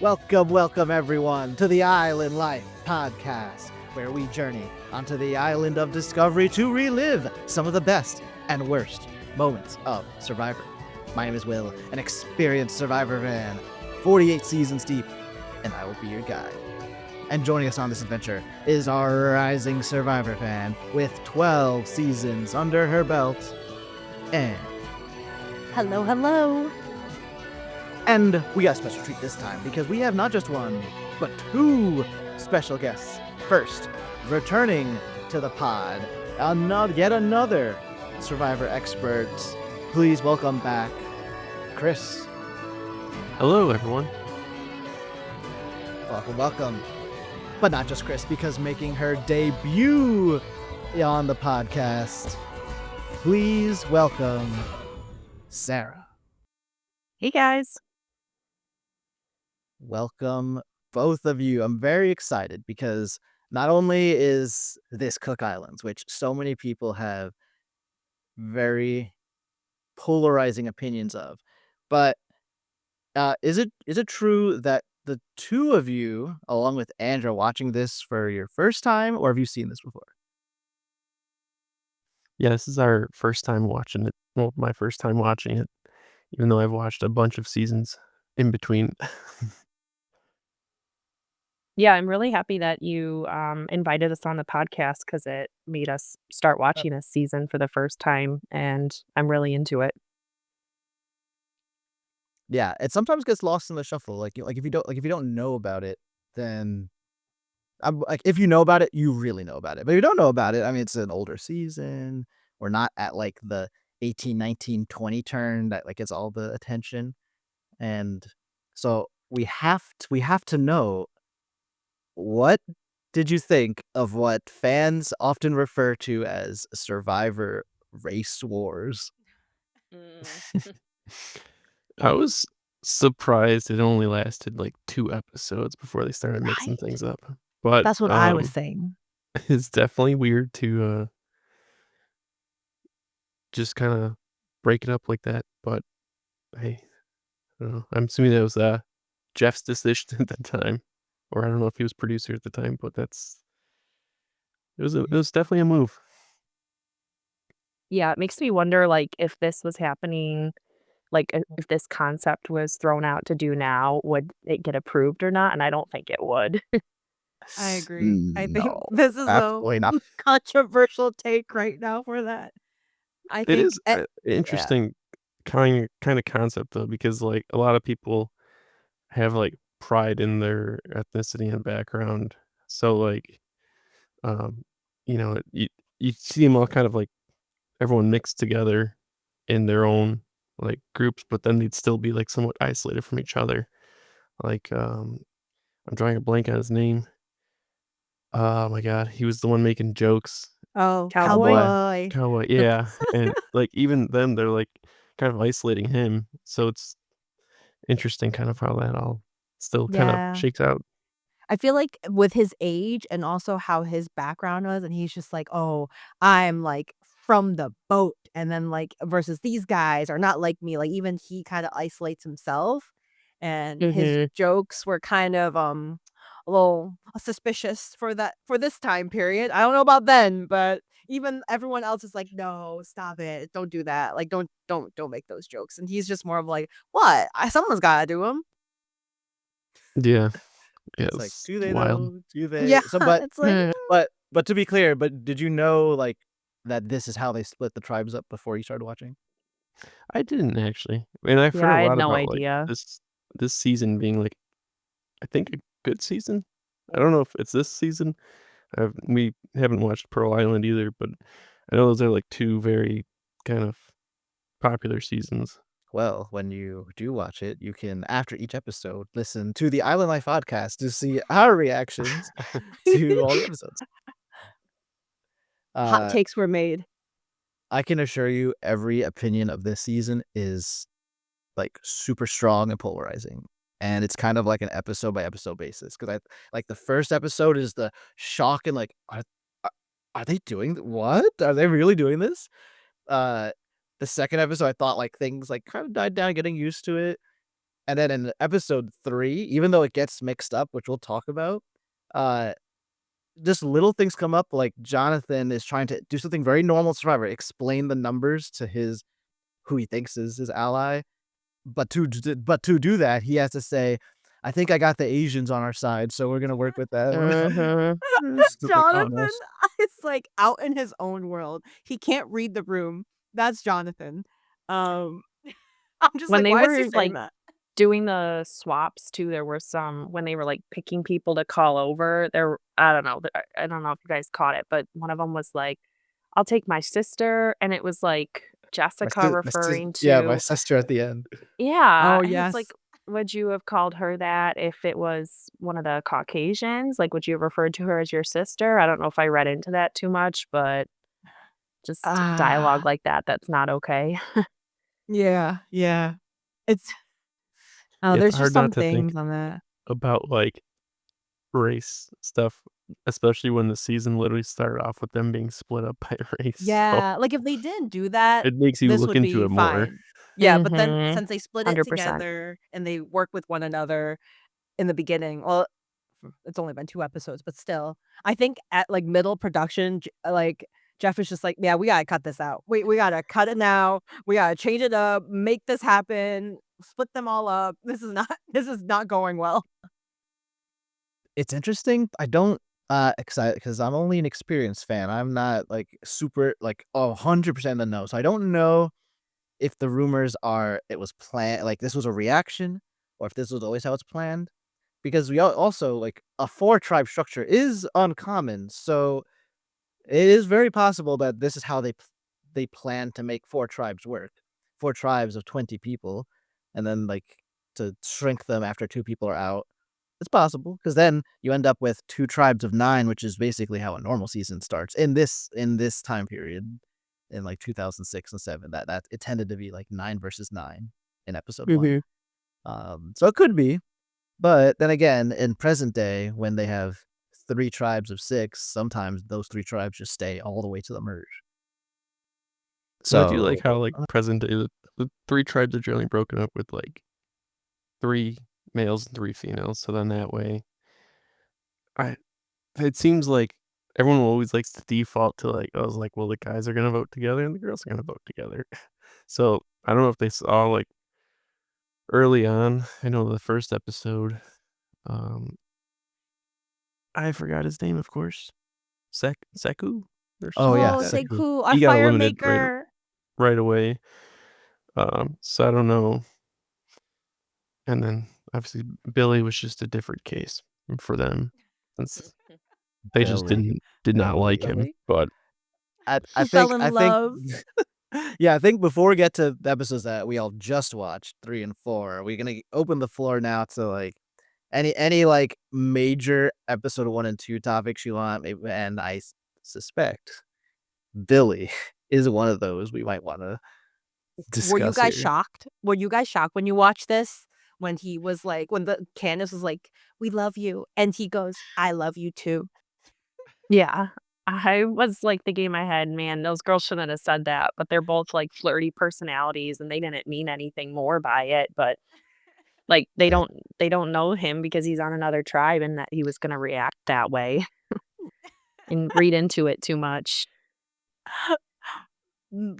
Welcome everyone to the Island Life podcast, where we journey onto the island of discovery to relive some of the best and worst moments of Survivor. My name is Will, an experienced Survivor fan, 48 seasons deep, and I will be your guide. And joining us on this adventure is our rising Survivor fan with 12 seasons under her belt, Anne. Hello. And we got a special treat this time because we have not just one, but two special guests. First, returning to the pod, yet another Survivor expert. Please welcome back, Chris. Hello, everyone. Welcome. But not just Chris, because making her debut on the podcast, please welcome Sarah. Hey guys. Welcome, both of you. I'm very excited because not only is this Cook Islands, which so many people have very polarizing opinions of, but is it true that the two of you, along with Andrew, watching this for your first time, or have you seen this before? Yeah, this is our first time watching it. Well, my first time watching it, even though I've watched a bunch of seasons in between. Yeah, I'm really happy that you invited us on the podcast because it made us start watching this season for the first time, and I'm really into it. Yeah, it sometimes gets lost in the shuffle. Like if you don't know about it, then if you know about it, you really know about it. But if you don't know about it, I mean, it's an older season. We're not at like the 18, 19, 20 turn that like gets all the attention. And so we have to know, what did you think of what fans often refer to as Survivor race wars? I was surprised it only lasted like 2 episodes before they started mixing Right? things up. But That's what I was saying. it's definitely weird to just kind of break it up like that. But hey, I don't know. I'm assuming that was Jeff's decision at that time, or I don't know if he was producer at the time. But it was definitely a move. Yeah, it makes me wonder, like, if this was happening, like, if this concept was thrown out to do now, would it get approved or not? And I don't think it would. I agree. I think No, this is a absolutely not. controversial take right now for that. I It think is an interesting kind of concept though, because like a lot of people have like pride in their ethnicity and background. So like, um, you see them all kind of like everyone mixed together in their own like groups, but then they'd still be like somewhat isolated from each other. Like, I'm drawing a blank on his name. Oh my god, he was the one making jokes. Cowboy? Cowboy, yeah, and like even then they're like kind of isolating him. So it's interesting kind of how that all still kind of Yeah. shakes out. I feel like with his age and also how his background was, and he's just like, "Oh, I'm like from the boat," and then like versus these guys are not like me. Like even he kind of isolates himself, and his Mhm. jokes were kind of a little suspicious for this time period. I don't know about then, but even everyone else is like, "No, stop it, don't do that. Like don't make those jokes." And he's just more of like, "What? Someone's gotta do them." Yeah, yeah, It's like, it's do they wild. though? Do they? Yeah, So, but it's like, but to be clear, but did you know like that this is how they split the tribes up before you started watching? I didn't actually, and I've Yeah, heard a I had lot no about like idea. this season being like I think a good season. I don't know if it's this season. We haven't watched Pearl Island either, but I know those are like two very kind of popular seasons. Well, when you do watch it, you can, after each episode, listen to the Island Life podcast to see our reactions to all the episodes. hot Uh, takes were made. I can assure you, every opinion of this season is like super strong and polarizing, and it's kind of like an episode by episode basis. Because I like the first episode is the shock and like, are they doing what? Are they really doing this? Uh, the second episode, I thought like things like kind of died down, getting used to it. And then in episode 3, even though it gets mixed up, which we'll talk about, uh, just little things come up, like Jonathan is trying to do something very normal to Survivor, explain the numbers to his who he thinks is his ally, but to do that, he has to say, "I think I got the Asians on our side, so we're gonna work with them." It's just like, oh, Jonathan no. is like out in his own world. He can't read the room. That's Jonathan. Um, I'm just When like, they why is he were, saying like, that? doing the swaps too, there were some when they were, like, picking people to call over, there I don't know, I don't know if you guys caught it, but one of them was like, "I'll take my sister," and it was, like, Jessica referring My to sister at the end. yeah, Oh and it's like, yes. would you have called her that if it was one of the Caucasians? Like, would you have referred to her as your sister? I don't know if I read into that too much, but just dialogue Ah, like that, that's not okay. yeah, yeah. It's oh, It's there's just hard not some to think things on that. about, like, race stuff, especially when the season literally started off with them being split up by race, so Yeah, like if they didn't do that, it makes you this look would into be it more. fine. Yeah, but then Mhm. since they split it 100%. together and they work with one another in the beginning, well, it's only been 2 episodes, but still, I think at like middle production, like Jeff is just like, yeah, we gotta cut this out. We gotta cut it now. We gotta change it up, make this happen, split them all up. This is not this is not going well. It's interesting. I don't excited because I'm only an experienced fan. I'm not like super like 100% in the know. So I don't know if the rumors are it was planned, like this was a reaction, or if this was always how it's planned. Because we also like a 4 tribe structure is uncommon. So it is very possible that this is how they plan to make 4 tribes work. 4 tribes of 20 people, and then like to shrink them after 2 people are out. It's possible because then you end up with 2 tribes of 9, which is basically how a normal season starts in this time period in like 2006 and 7. That it tended to be like 9 versus 9 in episode 1. Mhm. So it could be, but then again, in present day, when they have 3 tribes of 6, sometimes those 3 tribes just stay all the way to the merge. And I do like So how, like, present day, the 3 tribes are generally broken up with, like, 3 males and 3 females, so then that way I it seems like everyone always likes to default to, like, I was like, "Well, the guys are gonna vote together and the girls are gonna vote together." So, I don't know if they saw, like, early on, I know the first episode, um, I forgot his name, of course. Seku or oh something like yeah, Oh, that? Seku. Seku, our He got fire eliminated maker. right away, so I don't know. And then, obviously, Billy was just a different case for them since they just Billy. did not like him, Billy. but I He fell think in love. yeah, I think before we get to the episodes that we all just watched, 3 and 4, we're gonna open the floor now to like any like major episode 1 and 2 topics you want, maybe, and suspect Billy is one of those we might want to Were you discuss guys here. shocked? Were you guys shocked when you watched this? When he was like, when the Candace was like, "We love you," and he goes, "I love you too." Yeah. I was, like, thinking in my head, "Man, those girls shouldn't have said that," but they're both, like, flirty personalities, and they didn't mean anything more by it, but, like, Right. they don't know him because he's on another tribe and that he was gonna react that way and read into it too much.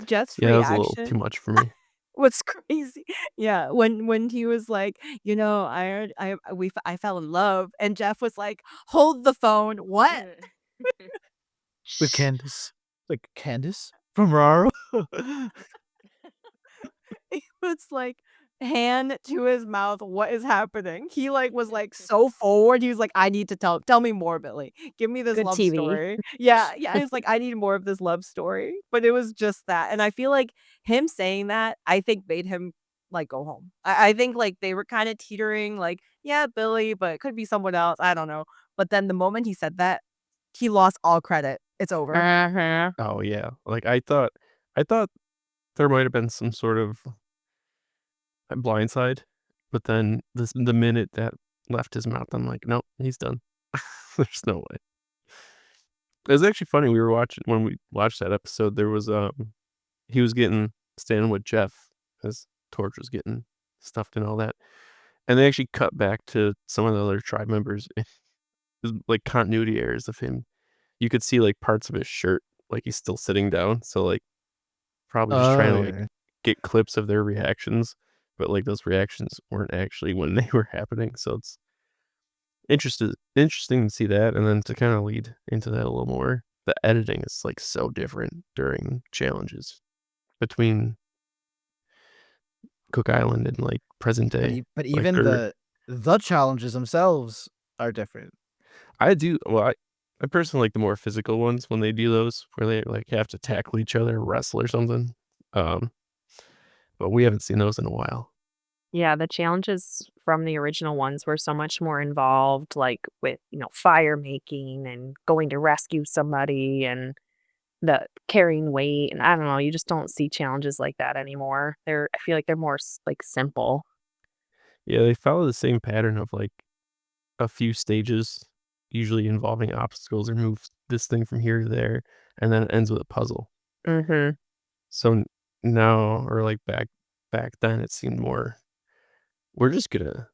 Jeff's yeah, that was a little too reaction much for me. was crazy. Yeah, when he was like, I heard I fell in love, and Jeff was like, "Hold the phone." What? With Candice. Like Candice from Raro. He was like, hand to his mouth, "What is happening?" He like was like so forward. He was like, "I need to tell me more, Billy. Give me this Good love TV. story." Yeah, yeah. It's like I need more of this love story. But it was just that. And I feel like him saying that, I think made him like go home. I think like they were kind of teetering, like, yeah, Billy, but it could be someone else. I don't know. But then the moment he said that, he lost all credit. It's over. Uh-huh. Oh, yeah, like, I thought there might have been some sort of a blindside, but then the minute that left his mouth, I'm like, "Nope, he's done." There's no way. It was actually funny, when we watched that episode, there was, he was standing with Jeff as Torch was getting stuffed and all that, And they actually cut back to some of the other tribe members. There's, like, continuity errors of him. You could see, like, parts of his shirt, like, he's still sitting down, so, like, probably just trying Oh, to, like, yeah. get clips of their reactions, but, like, those reactions weren't actually when they were happening, so it's interesting to see that, and then to kinda lead into that a little more, the editing is, like, so different during challenges between Cook Island and, like, present But day. but Like, even they're the challenges themselves are different. I personally like the more physical ones when they do those, where they, like, have to tackle each other, wrestle or something, um, but we haven't seen those in a while. Yeah, the challenges from the original ones were so much more involved, like, with, fire making and going to rescue somebody and the carrying weight, and I don't know, you just don't see challenges like that anymore. I feel like they're more simple. Yeah, they follow the same pattern of, like, a few stages, usually involving obstacles or move this thing from here to there, and then it ends with a puzzle. Mhm. So now, or like back then, it seemed more, we're just gonna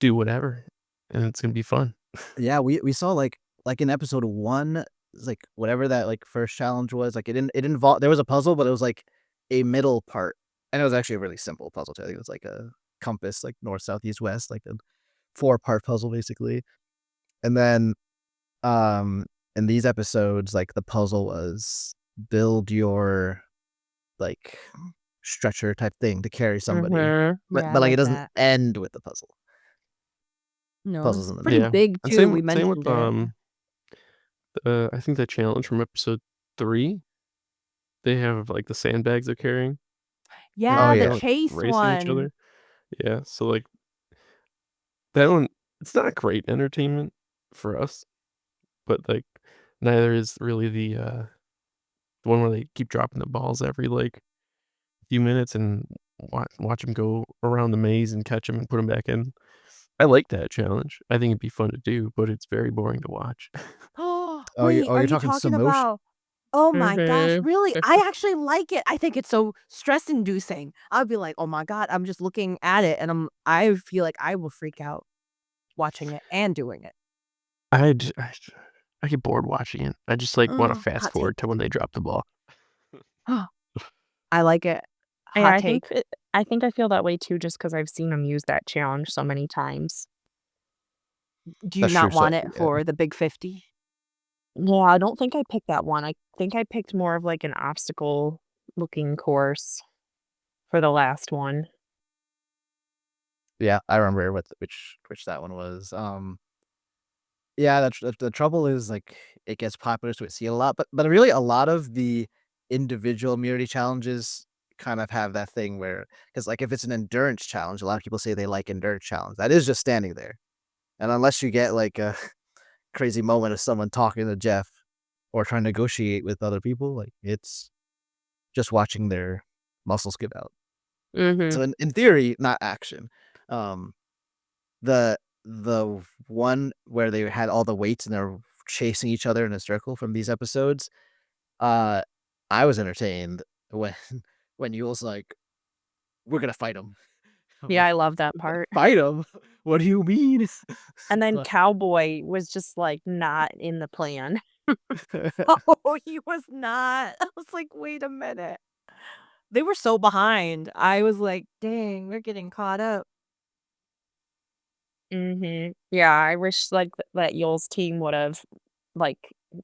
do whatever, and it's gonna be fun. Yeah, we saw, like, in episode 1, like, whatever that, like, first challenge was, like, it involved there was a puzzle, but it was, like, a middle part, and it was actually a really simple puzzle too. I think it was, like, a compass, like, north, south, east, west, like, a four-part puzzle, basically, and then, um, in these episodes, like, the puzzle was build your, like, stretcher type thing to carry somebody, Mhm. Yeah, I like, it like doesn't that. end with the puzzle. No, Puzzle's it's in the pretty middle. Yeah, big and too. We same with, mentioned it. I think the challenge from episode 3, they have, like, the sandbags they're carrying, and Oh, Yeah, the they're, yeah. like, chase racing each one. other. Yeah, so, like, that one, it's not great entertainment for us, but, like, neither is really the one where they keep dropping the balls every, like, few minutes and watch them go around the maze and catch them and put them back in. I like that challenge. I think it'd be fun to do, but it's very boring to watch. Oh, Oh, wait, are you're you talking talking Samosh? about Oh my gosh, Mhm. really? I actually like it. I think it's so stress inducing. I'd be like, "Oh my god," I'm just looking at it and I feel like I will freak out watching it and doing it. I j I get bored watching it. I just, like, wanna fast Hot take. forward to when they drop the ball. I like it. Yeah, Hot take. I think I feel that way too just because 'cause I've seen them use that challenge so many times. Do you That's true, not so want it yeah. for the big 50? Yeah, I don't think I picked that one. I think I picked more of, like, an obstacle looking course for the last one. Yeah, I remember which that one was, yeah, the trouble is, like, it gets popular, so we see it a lot, but really a lot of the individual immunity challenges kind of have that thing where, because like, if it's an endurance challenge, a lot of people say they like endurance challenge. That is just standing there, and unless you get, like, a crazy moment of someone talking to Jeff or trying to negotiate with other people, like, it's just watching their muscles give out. Mhm. So in theory, not action. Um, the one where they had all the weights and they're chasing each other in a circle from these episodes, uh, I was entertained when when Yule's like, "We're gonna fight him." I'm Yeah, like, I love that "We're gonna part. fight him? What do you mean?" And then But Cowboy was just, like, not in the plan. Oh, he was not. I was like, "Wait a minute." They were so behind. I was like, "Dang, we're getting caught up." Mhm. Yeah, I wish, like, that Yoel's team would've, like,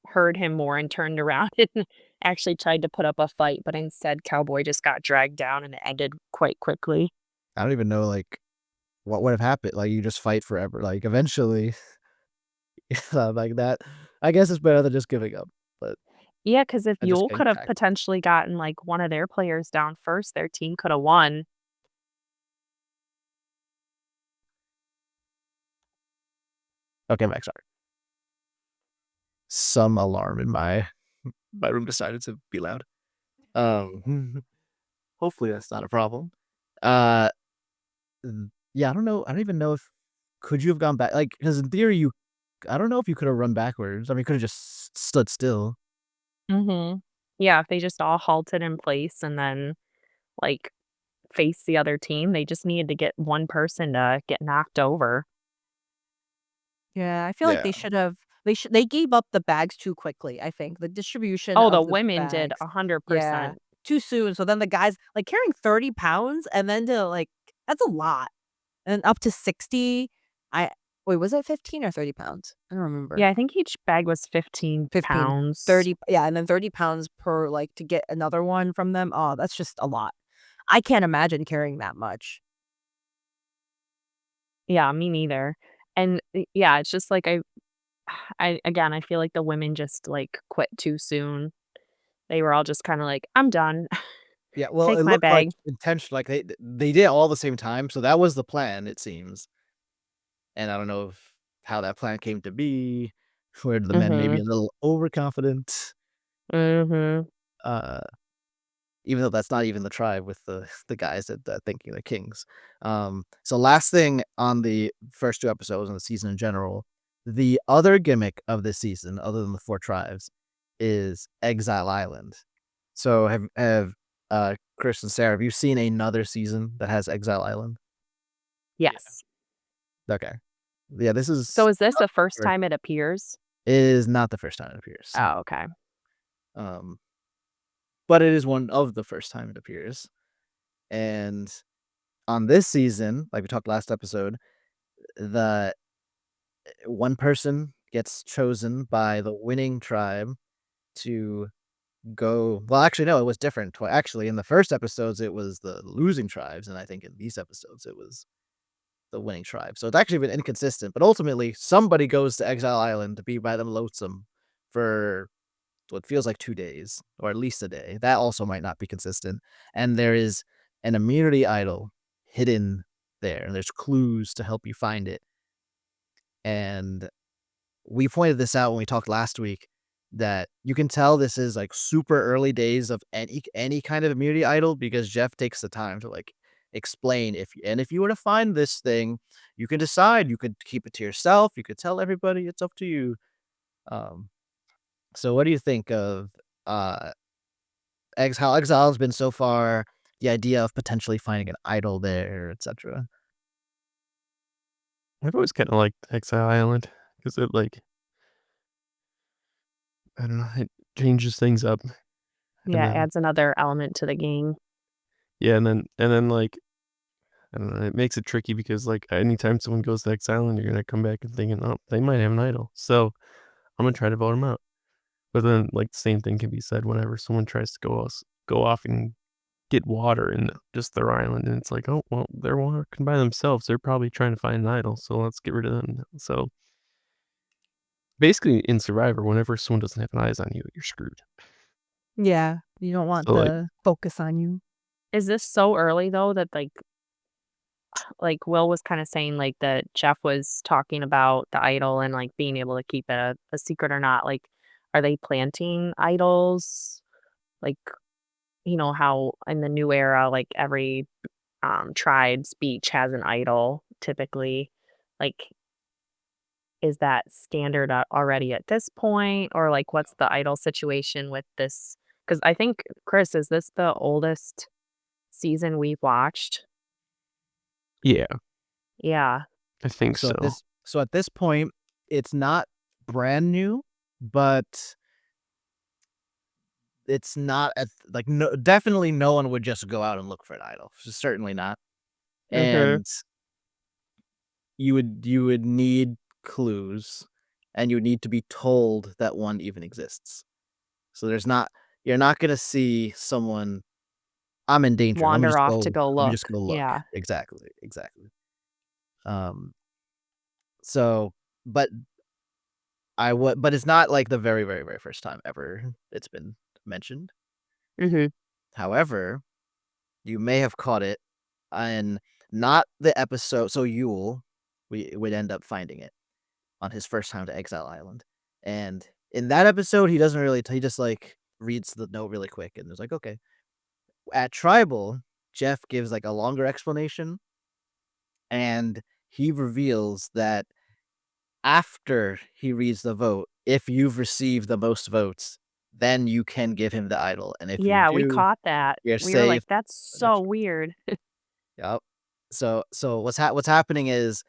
heard him more and turned around and actually tried to put up a fight, but instead, Cowboy just got dragged down and it ended quite quickly. I don't even know, like, what would have happened. Like, you just fight forever. Like, eventually, like that. I guess it's better than just giving up. But Yeah, because if and just Yule getting could have cracked. potentially gotten, like, one of their players down first, their team coulda won. Okay, Max, sorry. Some alarm in my room decided to be loud. Hopefully that's not a problem. Uh, yeah, I don't know. I don't even know if could you have gone back? Like, because in theory, I don't know if you could have run backwards. I mean, you could have just stood still. Mhm. Yeah, if they just all halted in place and then, like, face the other team. They just needed to get one person to get knocked over. Yeah, I feel like Yeah. they gave up the bags too quickly, I think. The distribution Oh, the of the women did bags. Yeah, 100%. too soon. So then the guys like carrying 30 pounds and then to like that's a lot. And up to 60. I wait, was it 15 or 30 pounds? I don't remember. Yeah, I think each bag was 15 15. pounds. 30, yeah, and then 30 pounds per like to get another one from them. Oh, that's just a lot. I can't imagine carrying that much. Yeah, me neither. And yeah, it's just like I again, I feel like the women just like quit too soon. They were all just kind of like, I'm done. Yeah, well, Take it my looked like bag. intentional, like they did it all the same time, so that was the plan, it seems. And I don't know if how that plan came to be, where the men may be Mhm. a little overconfident, Mhm. uh, even though that's not even the tribe with the guys that thinking they're kings. So last thing on the first 2 episodes in the season in general, the other gimmick of this season, other than the 4 tribes, is Exile Island. So Chris and Sarah, have you seen another season that has Exile Island? Yeah. Yes. Okay. Yeah, this So is is this not the first the first time it appears? it is not the first time it appears. Oh, okay. Um, but it is one of the first time it appears. And on this season, like we talked last episode, the one person gets chosen by the winning tribe to go. Well, actually, no, it was different. Actually, in the first episodes, it was the losing tribes, and I think in these episodes, it was the winning tribe. So it's actually been inconsistent. But ultimately, somebody goes to Exile Island to be by them lonesome for what feels like 2 days, or at least a day. That also might not be consistent. And there is an immunity idol hidden there, and there's clues to help you find it. And we pointed this out when we talked last week that you can tell this is like super early days of any kind of immunity idol because Jeff takes the time to like explain if you were to find this thing, you can decide. You could keep it to yourself, you could tell everybody, it's up to you. Um, so what do you think of uh how Exile's been so far, the idea of potentially finding an idol there, etc.? I've always kinda liked Exile Island because it, like, I don't know, it changes things up, and Yeah, it then adds another element to the game. yeah, and then, like, I don't know, it makes it tricky because, like, anytime someone goes to Exile Island, you're gonna come back and thinking, "Oh, they might have an idol, so I'm gonna try to vote them out." But then, like, the same thing can be said whenever someone tries to go off and get water in just their island, and it's like, "Oh, well, they're walking by themselves, they're probably trying to find an idol, so let's get rid of them." So, basically, in Survivor, whenever someone doesn't have an eyes on you, you're screwed. Yeah, you don't want So, like the focus on you. Is this so early though that like Will was kind of saying like that Jeff was talking about the idol and like being able to keep it a secret or not? Like, are they planting idols? Like, how in the new era, like every tribe's beach has an idol typically. Like, is that standard already at this point, or like what's the idol situation with this? Because I think Chris, is this the oldest season we've watched? yeah, Yeah. I think So so. at this point, it's not brand new, but it's not at like no definitely no one would just go out and look for an idol. Certainly not. Mhm. And you would need clues, and you would need to be told that one even exists. So you're not gonna see someone, "I'm in danger. Wander off to go Let me just look. go look." Yeah. Exactly, exactly. Um, so but but it's not like the very, very, very first time ever it's been mentioned. Mhm. However, you may have caught it in not the episode. So Yule, we would end up finding it on his first time to Exile Island, and in that episode, he doesn't really. He just like reads the note really quick, and it's like, okay. At Tribal, Jeff gives like a longer explanation, and he reveals that after he reads the vote, if you've received the most votes, then you can give him the idol, and if you Yeah, we do, caught that. you're We were like, safe. "That's so weird." Yep. So what's happening is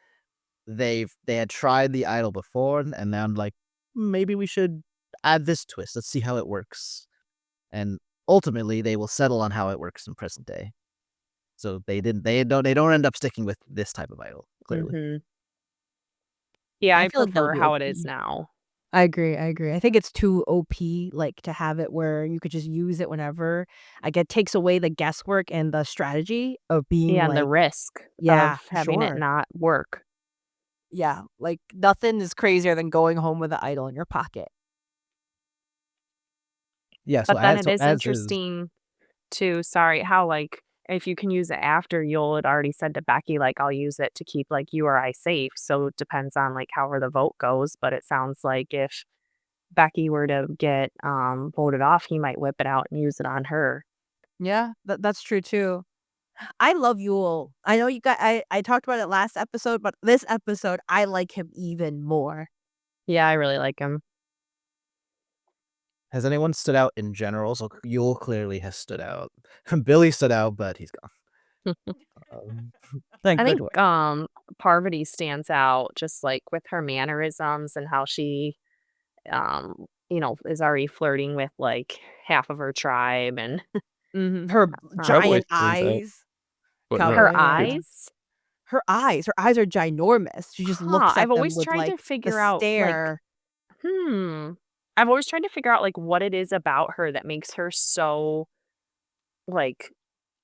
they had tried the idol before, and now I'm like, maybe we should add this twist. Let's see how it works. And ultimately, they will settle on how it works in present day. So they don't end up sticking with this type of idol, clearly. Mhm. Yeah, I I feel like that would prefer be how it is OP. now. I agree, I agree. I think it's too OP, like, to have it where you could just use it whenever. Like, it takes away the guesswork and the strategy of being Yeah, and the like risk yeah, of for having it sure. not work. Yeah, like, nothing is crazier than going home with an idol in your pocket. Yeah. But then it So is as is. interesting too, sorry, how, like, if you can use it after, Yul had already said to Becky, like, "I'll use it to keep, like, you or I safe," so it depends on, like, however the vote goes, but it sounds like if Becky were to get, voted off, he might whip it out and use it on her. Yeah, that's true too. I love Yule. I know you got I talked about it last episode, but this episode, I like him even more. Yeah, I really like him. Has anyone stood out in general? So Yule clearly has stood out. Billy stood out, but he's gone. Um, in a I good think, way. Parvati stands out just, like, with her mannerisms and how she, is already flirting with, like, half of her tribe and, Mhm, her um Cowboy giant stands out, eyes. but no, her Cowboy, yeah. his eyes? Her eyes are ginormous. She just Huh, looks I've at them always with, tried like, to the figure out, like, stare. hmm, I've always tried to figure out, like, what it is about her that makes her so, like,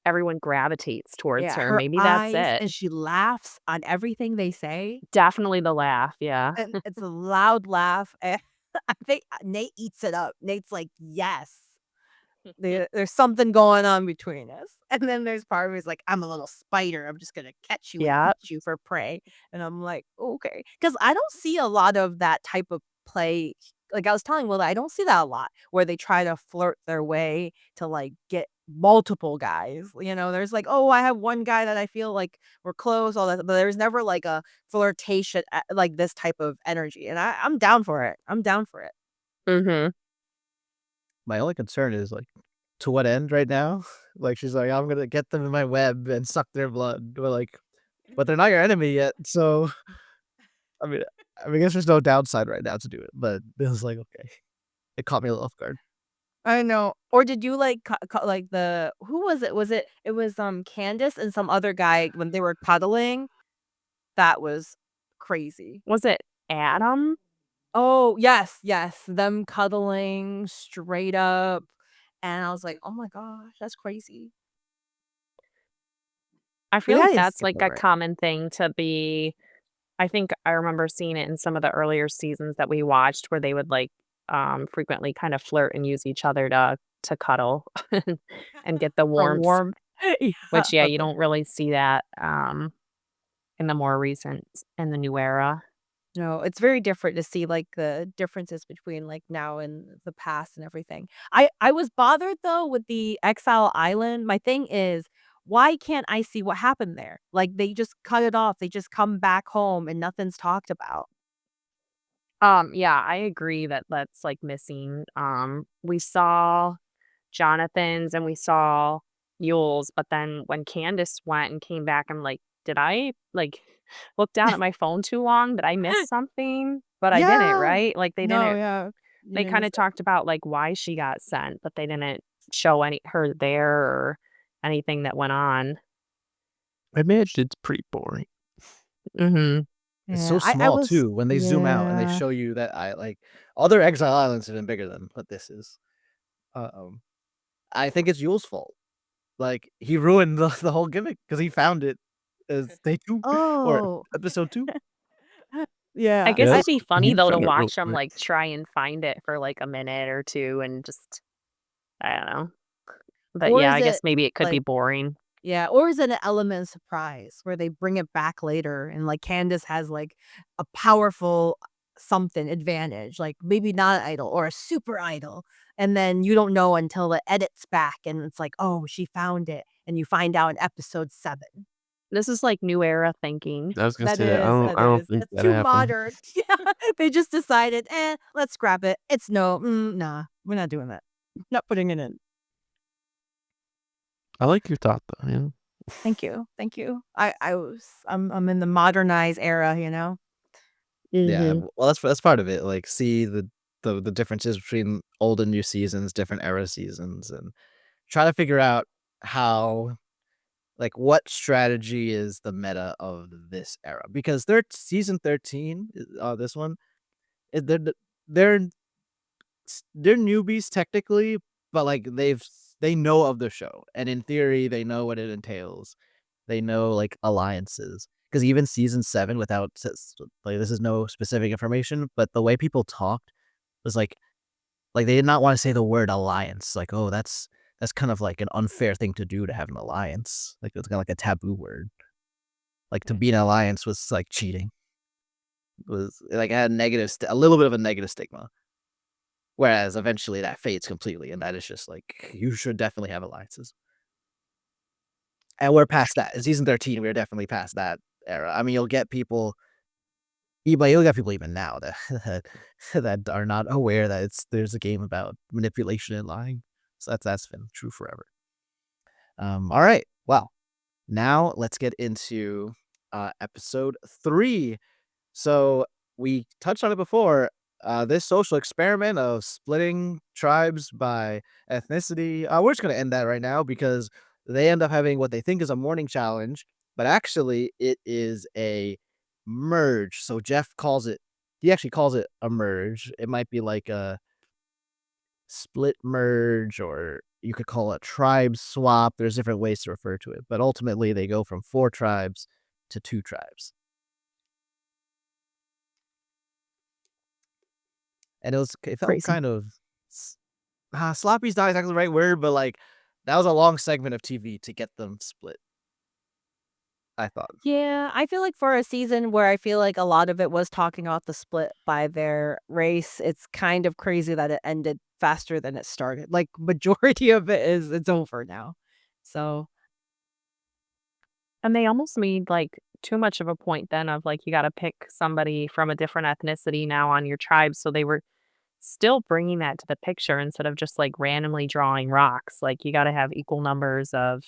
everyone gravitates towards Yeah, her. her Maybe that's eyes, it. and she laughs on everything they say, Definitely the laugh, yeah. and it's a loud laugh, and I think Nate eats it up. Nate's like, "Yes, there's something going on between us." And then there's part of me is like, "I'm a little spider. I'm just gonna catch you and Yeah. eat you for prey." And I'm like, "Okay," because I don't see a lot of that type of play. Like I was telling Willa, I don't see that a lot where they try to flirt their way to like get multiple guys. There's like, "Oh, I have one guy that I feel like we're close," all that, but there's never like a flirtation like this type of energy. And I'm down for it. I'm down for it. Mhm. My only concern is like, to what end right now? Like she's like, I'm gonna get them in my web and suck their blood. But they're not your enemy yet. So I mean, I guess there's no downside right now to do it. But it was like, okay, it caught me a little off guard. I know. Or did you like like the who was it? It was Candice and some other guy when they were cuddling? That was crazy. Was it Adam? Oh, yes, yes, them cuddling straight up. And I was like, "Oh my gosh, that's crazy." I We feel like gotta that's, skip like, a over it. common thing to be I think I remember seeing it in some of the earlier seasons that we watched where they would, like, frequently kind of flirt and use each other to cuddle and get the For warmth, warmth. Yeah. which, yeah, you don't really see that, in the more recent in the new era. No, it's very different to see, like, the differences between, like, now and the past and everything. I was bothered, though, with the Exile Island. My thing is, why can't I see what happened there? Like, they just cut it off. They just come back home and nothing's talked about. Yeah, I agree that that's, like, missing. We saw Jonathan's and we saw Yule's, but then when Candace went and came back, I'm like, "Did I, like, look down at my phone too long? Did I miss something?" But I didn't, Yeah. right? Like, No, yeah. You they didn't miss kinda it. talked about, like, why she got sent, but they didn't show her there or anything that went on. I imagine it's pretty boring. Mhm. It's so Yeah, I small was too. When they zoom out and they yeah. show you that I like other Exile Islands have been bigger than what this is. Um, I think it's Yule's fault. Like he ruined the whole gimmick because he found it as day 2 or Oh. episode 2. I Yeah. guess Yes, it'd be funny, he though, to found it real watch them quick. like, try and find it for, like, a minute or 2 and just I don't know. But, Or yeah, is I guess it, maybe it could be like boring. yeah, or is it an element of surprise where they bring it back later and, like, Candace has, like, a powerful something advantage, like, maybe not an idol or a super idol, and then you don't know until it edits back and it's like, "Oh, she found it," and you find out in episode 7. This is like new era thinking. I was gonna That say that. is, I that don't is. think It's that too happened. modern. Yeah, they just decided, let's scrap it. It's no, nah, we're not doing that. Not putting it in. I like your thought though. Yeah. Thank you, thank you. I'm in the modernized era, you know. Yeah, Mhm. well, that's part of it. Like, see the differences between old and new seasons, different era seasons, and try to figure out how like what strategy is the meta of this era because they're season 13 this one they're they're newbies technically, but like they know of the show, and in theory, they know what it entails. They know like alliances because even season 7, without like this is no specific information, but the way people talked was like they did not want to say the word alliance. Like, oh, that's kind of like an unfair thing to do to have an alliance. Like it's kind of like a taboo word. Like to be an alliance was like cheating. It was like had a little bit of a negative stigma. Whereas eventually that fades completely, and that is just like, you should definitely have alliances. And we're past that. In season 13, we're definitely past that era. I mean, you'll get people even now that that are not aware that there's a game about manipulation and lying. So that's been true forever. All right. Well, now let's get into episode 3. So we touched on it before. This social experiment of splitting tribes by ethnicity. We're just going to end that right now because they end up having what they think is a morning challenge, but actually it is a merge. So he actually calls it a merge. It might be like a split merge, or you could call it tribe swap. There's different ways to refer to it, but ultimately they go from 4 tribes to 2 tribes. And it felt Crazy. kind of sloppy's not exactly the right word, but like that was a long segment of TV to get them split, I thought. Yeah, I feel like for a season where I feel like a lot of it was talking about the split by their race, it's kind of crazy that it ended faster than it started. Like majority of it is it's over now. So And they almost made, like, too much of a point then of, like, you gotta pick somebody from a different ethnicity now on your tribe, so they were still bringing that to the picture instead of just, like, randomly drawing rocks, like, you gotta have equal numbers of,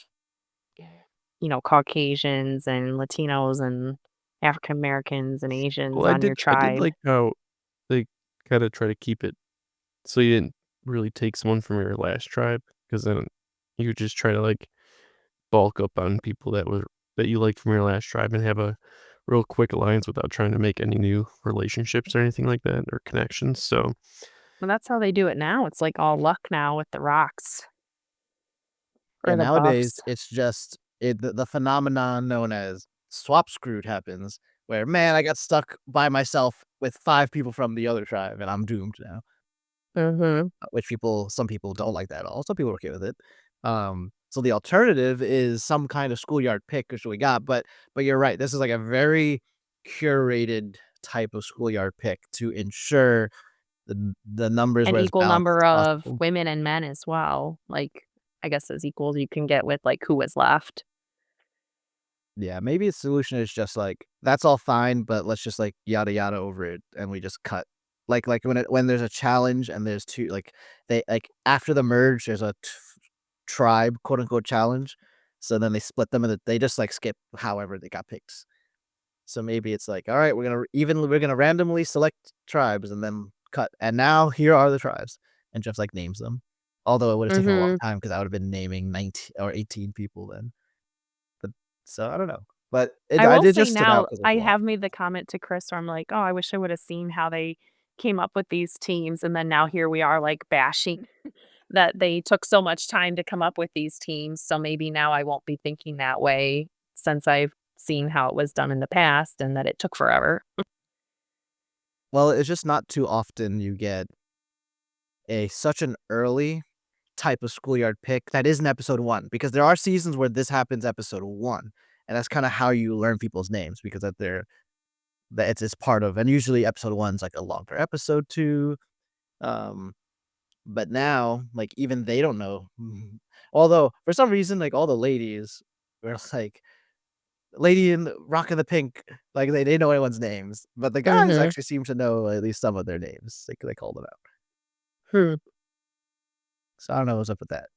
Caucasians and Latinos and African Americans and Asians Well, on your I did tribe. like how they kind of try to keep it so you didn't really take someone from your last tribe because then you just try to like bulk up on people that you like from your last tribe and have a real quick alliance without trying to make any new relationships or anything like that or connections. So Well, that's how they do it now, it's, like, all luck now with the rocks Yeah, or the nowadays buffs. it's just the phenomenon known as swap screwed happens, where man, I got stuck by myself with 5 people from the other tribe, and I'm doomed now. Mhm. Which some people don't like that at all. Some people are okay with it. So the alternative is some kind of schoolyard pick, which we got. But you're right. This is like a very curated type of schoolyard pick to ensure the numbers An were as equal balanced as number of possible. women and men as well, like, I guess as equal as you can get with, like, who was left. Yeah, maybe the solution is just like that's all fine, but let's just like yada yada over it, and we just cut. Like when there's a challenge and there's two like they like after the merge, there's a tribe quote unquote challenge. So then they split them and they just like skip however they got picked. So maybe it's like, all right, we're gonna randomly select tribes and then cut. And now here are the tribes, and just like names them. Although it would have taken a long Mhm. time because I would have been naming 19 or 18 people then. But so I don't know. But I will it say just stood out now, because there's I a lot. have made the comment to Chris where I'm like, "Oh, I wish I woulda seen how they came up with these teams," and then now here we are, like, bashing that they took so much time to come up with these teams, so maybe now I won't be thinking that way since I've seen how it was done in the past and that it took forever. Well, it's just not too often you get such an early type of schoolyard pick that isn't episode 1, because there are seasons where this happens episode 1, and that's kinda how you learn people's names because that it's part of, and usually episode 1's like a longer episode too, um, but now, like, even they don't know. Although, for some reason, like, all the ladies were like lady in the rock in the pink. Like they didn't know anyone's names, but the guys Mhm. actually seem to know at least some of their names. They called them out. Hmm. So I don't know what's up with that.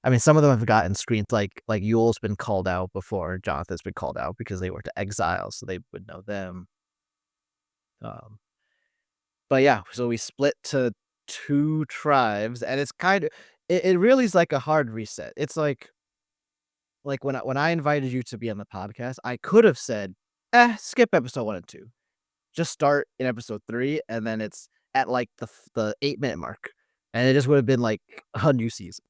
I mean, some of them have gotten screens like Yule's been called out before. Jonathan's been called out because they were to exile, so they would know them. Um, but yeah, so we split to 2 tribes, and it's it really is like a hard reset. It's like when I invited you to be on the podcast, I could have said, skip episode 1 and 2. Just start in episode 3, and then it's at like the 8-minute mark, and it just would have been like a new season.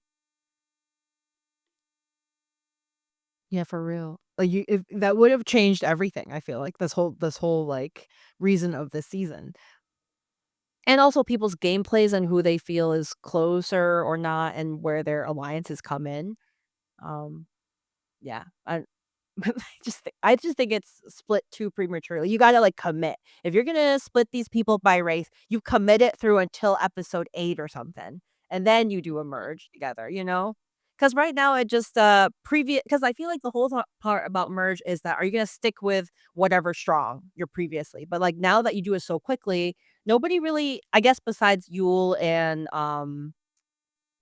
Yeah, for real. Like you if that would have changed everything, I feel like this whole like reason of this season. And also people's gameplays and who they feel is closer or not and where their alliances come in. Um yeah. I just think it's split too prematurely. You gotta like commit. If you're gonna split these people by race, you commit it through until episode 8 or something, and then you do a merge together. Because right now it just previous. Because I feel like the whole part about merge is that are you gonna stick with whatever strong you're previously, but like now that you do it so quickly, nobody really. I guess besides Yule and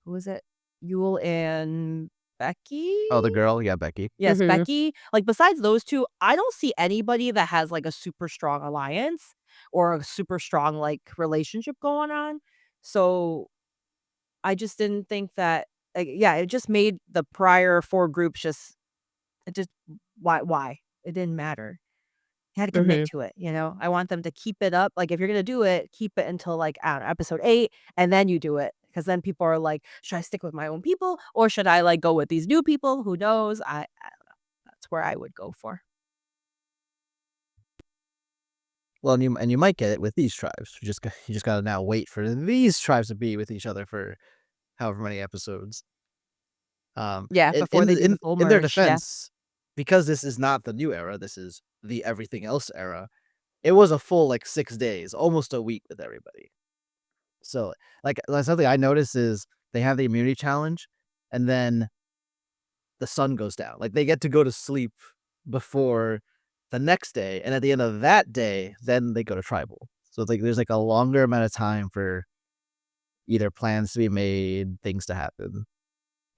who was it? Yule and Becky. Oh, the girl? Yeah, Becky. Yes, Mhm. Becky. Like, besides those 2, I don't see anybody that has, like, a super strong alliance or a super strong, like, relationship going on. So, I just didn't think that yeah, it just made the prior 4 groups just it just why? It didn't matter. You had to commit Mhm. to it? I want them to keep it up. Like, if you're gonna do it, keep it until, like, I don't know, episode 8, and then you do it. Because then people are like, "Should I stick with my own people, or should I, like, go with these new people? Who knows?" I don't know. That's where I would go for. Well, and you might get it with these tribes. You just gotta now wait for these tribes to be with each other for however many episodes. Yeah, before they do the full In their merge, yeah. defense, because this is not the new era, this is the everything else era. It was a full like 6 days, almost a week with everybody. So, like something I noticed is they have the immunity challenge, and then the sun goes down. Like they get to go to sleep before the next day, and at the end of that day, then they go to tribal. So it's like there's like a longer amount of time for either plans to be made, things to happen.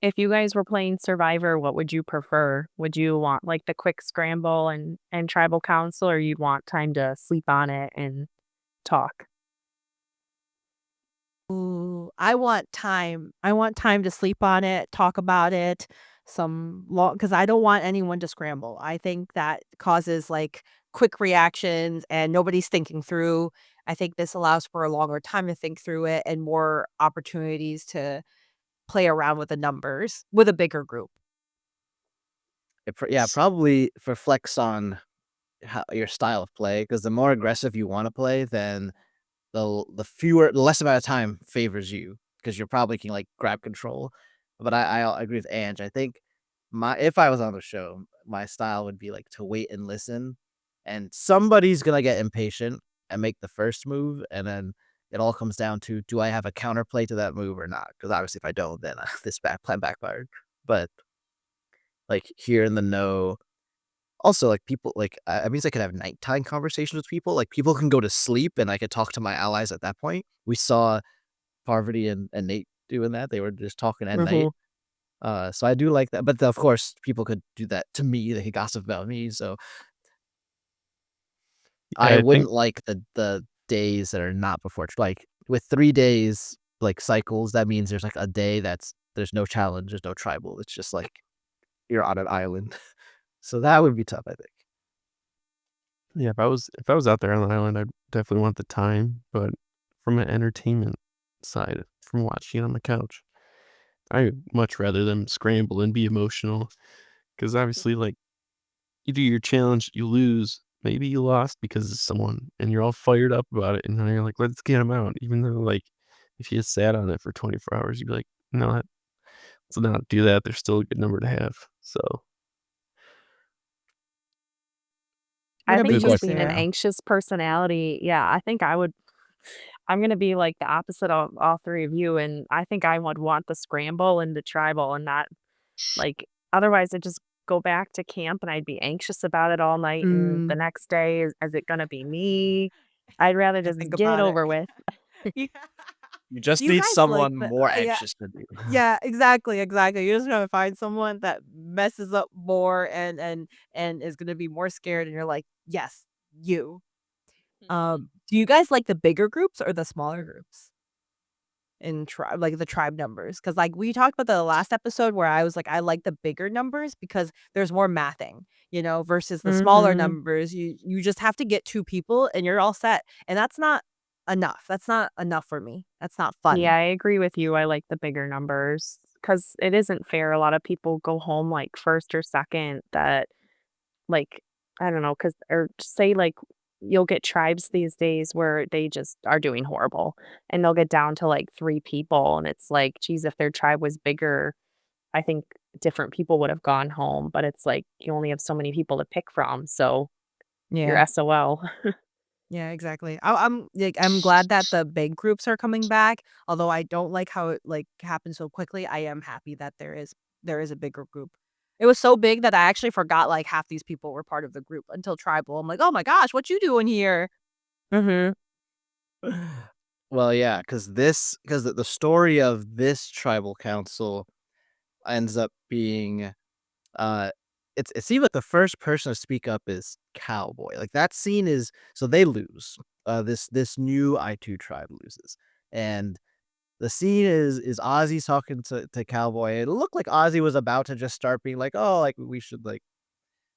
If you guys were playing Survivor, what would you prefer? Would you want, like, the quick scramble and tribal council, or you'd want time to sleep on it and talk? Ooh, I want time. I want time to sleep on it, talk about it, some long because I don't want anyone to scramble. I think that causes, like, quick reactions and nobody's thinking through. I think this allows for a longer time to think through it and more opportunities to play around with the numbers with a bigger group. Yeah, probably reflects on how your style of play, because the more aggressive you want to play, then the less amount of time favors you because you're probably can like grab control. But I agree with Ange. I think my if I was on the show, my style would be like to wait and listen, and somebody's gonna get impatient and make the first move, and then it all comes down to do I have a counterplay to that move or not? Because obviously, if I don't, then this plan backfired. But like here in the know, also, like, people like, I means I could have nighttime conversations with people, like, people can go to sleep, and I could talk to my allies at that point. We saw Parvati and Nate doing that, they were just talking at night. Mhm. So I do like that, but of course, people could do that to me, they could gossip about me, so Yeah, I I think wouldn't like the days that are not before like, with 3 days, like, cycles, that means there's, like, a day there's no challenge, there's no tribal, it's just, like, you're on an island. So that would be tough, I think. yeah, if I was out there on the island, I'd definitely want the time, but from an entertainment side, from watching it on the couch, I'd much rather them scramble and be emotional. Because obviously, like, you do your challenge, you lose, maybe you lost because of someone, and you're all fired up about it, and now you're like, "Let's get 'em out," even though, like, if you sat on it for 24 hours, you'd be like, "No, let's not do that, there's still a good number to have." So, I What think Good about you, just question. being an Sarah? anxious personality, yeah, I think I'm gonna be like the opposite of all 3 of you, and I think I would want the scramble and the tribal and not like, otherwise it just go back to camp and I'd be anxious about it all night. And the Mm, next day, is it going to be me? I'd rather I just think get it about it. over with. Yeah. You Do just you need guys like someone the more yeah. anxious than you. Yeah, exactly, exactly. You're just gonna find someone that messes up more and is gonna be more scared, and you're like, yes, you. Do you guys like the bigger groups or the smaller groups in tribe, like the tribe numbers? Because like we talked about the last episode where I was like, I like the bigger numbers because there's more mathing, versus the smaller Hmm. numbers. You just have to get two people and you're all set, and that's not enough. That's not enough for me. That's not Yeah, fun. I agree with you. I like the bigger numbers because it isn't fair. A lot of people go home like first or second that, like, I don't know, because, or say, like, you'll get tribes these days where they just are doing horrible and they'll get down to like three people. And it's like, geez, if their tribe was bigger, I think different people would have gone home. But it's like you only have so many people to pick from. So you're Yeah. SOL. Yeah, exactly. I'm glad that the big groups are coming back. Although I don't like how it like happened so quickly. I am happy that there is a bigger group. It was so big that I actually forgot like half these people were part of the group until tribal. I'm like, oh my gosh, what you doing here? Hmm. Well, yeah, because the story of this tribal council ends up being, uh, it seems like the first person to speak up is Cowboy. Like that scene is so they lose. This new I2 tribe loses, and the scene is Ozzy talking to Cowboy. It looked like Ozzy was about to just start being like, oh, like we should like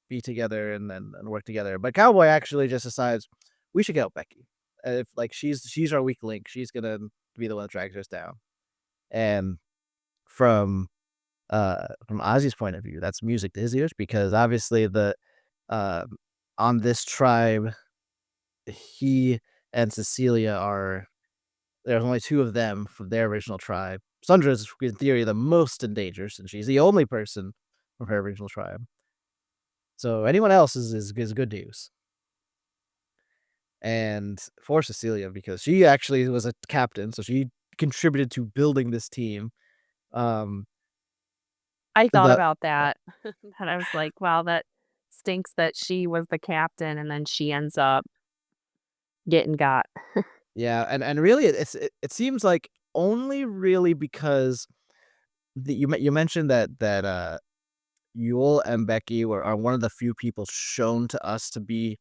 be together and work together. But Cowboy actually just decides we should get out Becky. If like she's our weak link, she's gonna be the one that drags us down. And from from Ozzy's point of view, that's music to his ears because obviously the uh, on this tribe, he and Cecilia are there's only two of them from their original tribe. Sundra's in theory the most in danger since she's the only person from her original tribe. So anyone else is good news. And for Cecilia, because she actually was a captain, so she contributed to building this team. Um, I thought the about that. And I was like, wow, that stinks that she was the captain and then she ends up getting got. yeah, and really, it seems like only really because you mentioned that Yule and Becky are one of the few people shown to us to be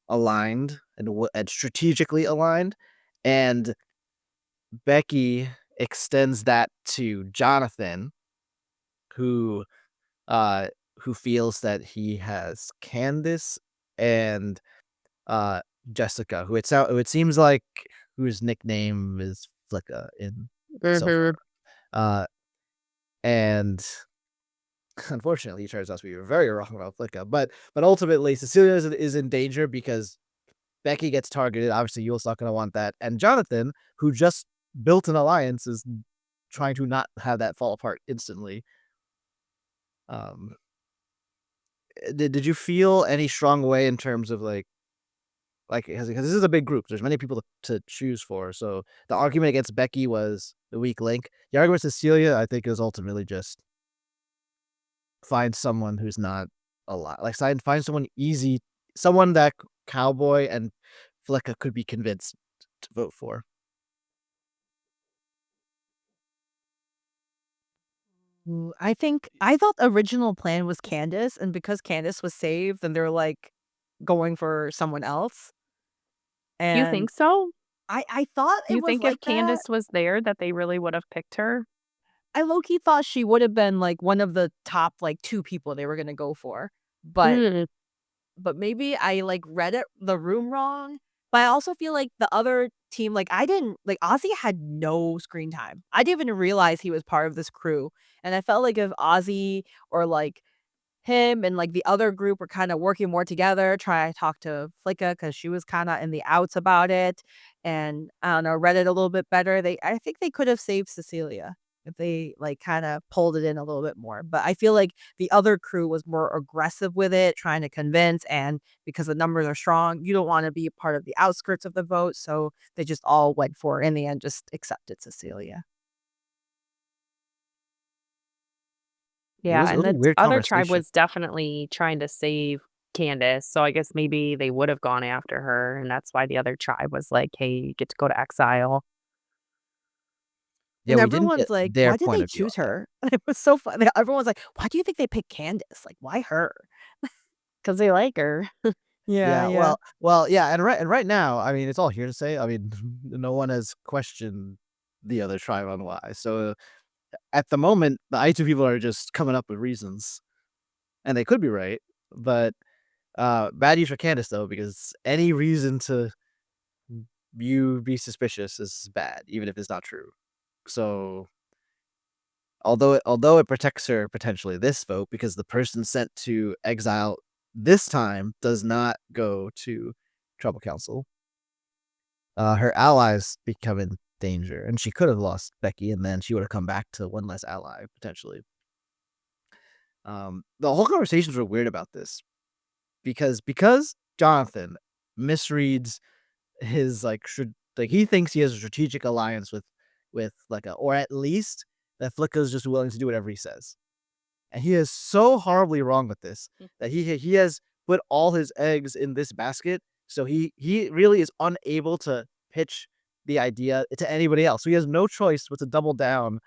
aligned and strategically aligned, and Becky extends that to Jonathan, who uh, who feels that he has Candice and uh, Jessica, who it seems like whose nickname is Flicka in so far. Mhm. Uh, and unfortunately, it turns out we were very wrong about Flicka. But ultimately, Cecilia is in danger because Becky gets targeted. Obviously, Yule's not going to want that, and Jonathan, who just built an alliance, is trying to not have that fall apart instantly. Um, did you feel any strong way in terms of like because this is a big group. There's many people to choose for. So the argument against Becky was the weak link. The argument with Cecilia, I think, is ultimately just find someone who's not a lot. Like find someone easy, someone that Cowboy and Flecka could be convinced to vote for. I thought the original plan was Candace, and because Candace was saved, then they're like going for someone else. You And think so? I thought You it was think if like that. Candace was there that they really would have picked her? I low key thought she would have been like one of the top like two people they were gonna go for. But Mm. but maybe I like read it the room wrong. But I also feel like the other team, like I didn't like Ozzy had no screen time. I didn't even realize he was part of this crew. And I felt like if Ozzy or like him and like the other group were kind of working more together, trying to talk to Flicka because she was kind of in the outs about it. And I don't know, read it a little bit better. I think they could have saved Cecilia if they like kind of pulled it in a little bit more. But I feel like the other crew was more aggressive with it, trying to convince. And because the numbers are strong, you don't want to be a part of the outskirts of the vote. So they just all went for, in the end, just accepted Cecilia. Yeah, It and was a the weird other tribe conversation. was definitely trying to save Candice, so I guess maybe they would have gone after her, and that's why the other tribe was like, "Hey, you get to go to exile." Yeah, And we didn't get everyone's like, their "Why did point they of view choose on that. her?" It was so funny. Everyone's like, "Why do you think they picked Candace? Like, why her?" 'Cause they like her. Yeah, Yeah, yeah. well, yeah, and right now, I mean, it's all hearsay. I mean, no one has questioned the other tribe on why. So at the moment, the I2 people are just coming up with reasons, and they could be right. But bad news for Candace though, because any reason to you be suspicious is bad, even if it's not true. So although it protects her potentially this vote, because the person sent to exile this time does not go to Tribal Council. Her allies become in danger, and she could have lost Becky, and then she would have come back to one less ally potentially. The whole conversations were weird about this because Jonathan misreads his like he thinks he has a strategic alliance with like a, or at least that Flicka's just willing to do whatever he says. And he is so horribly wrong with this that he has put all his eggs in this basket. So he really is unable to pitch the idea to anybody else. So he has no choice but to double down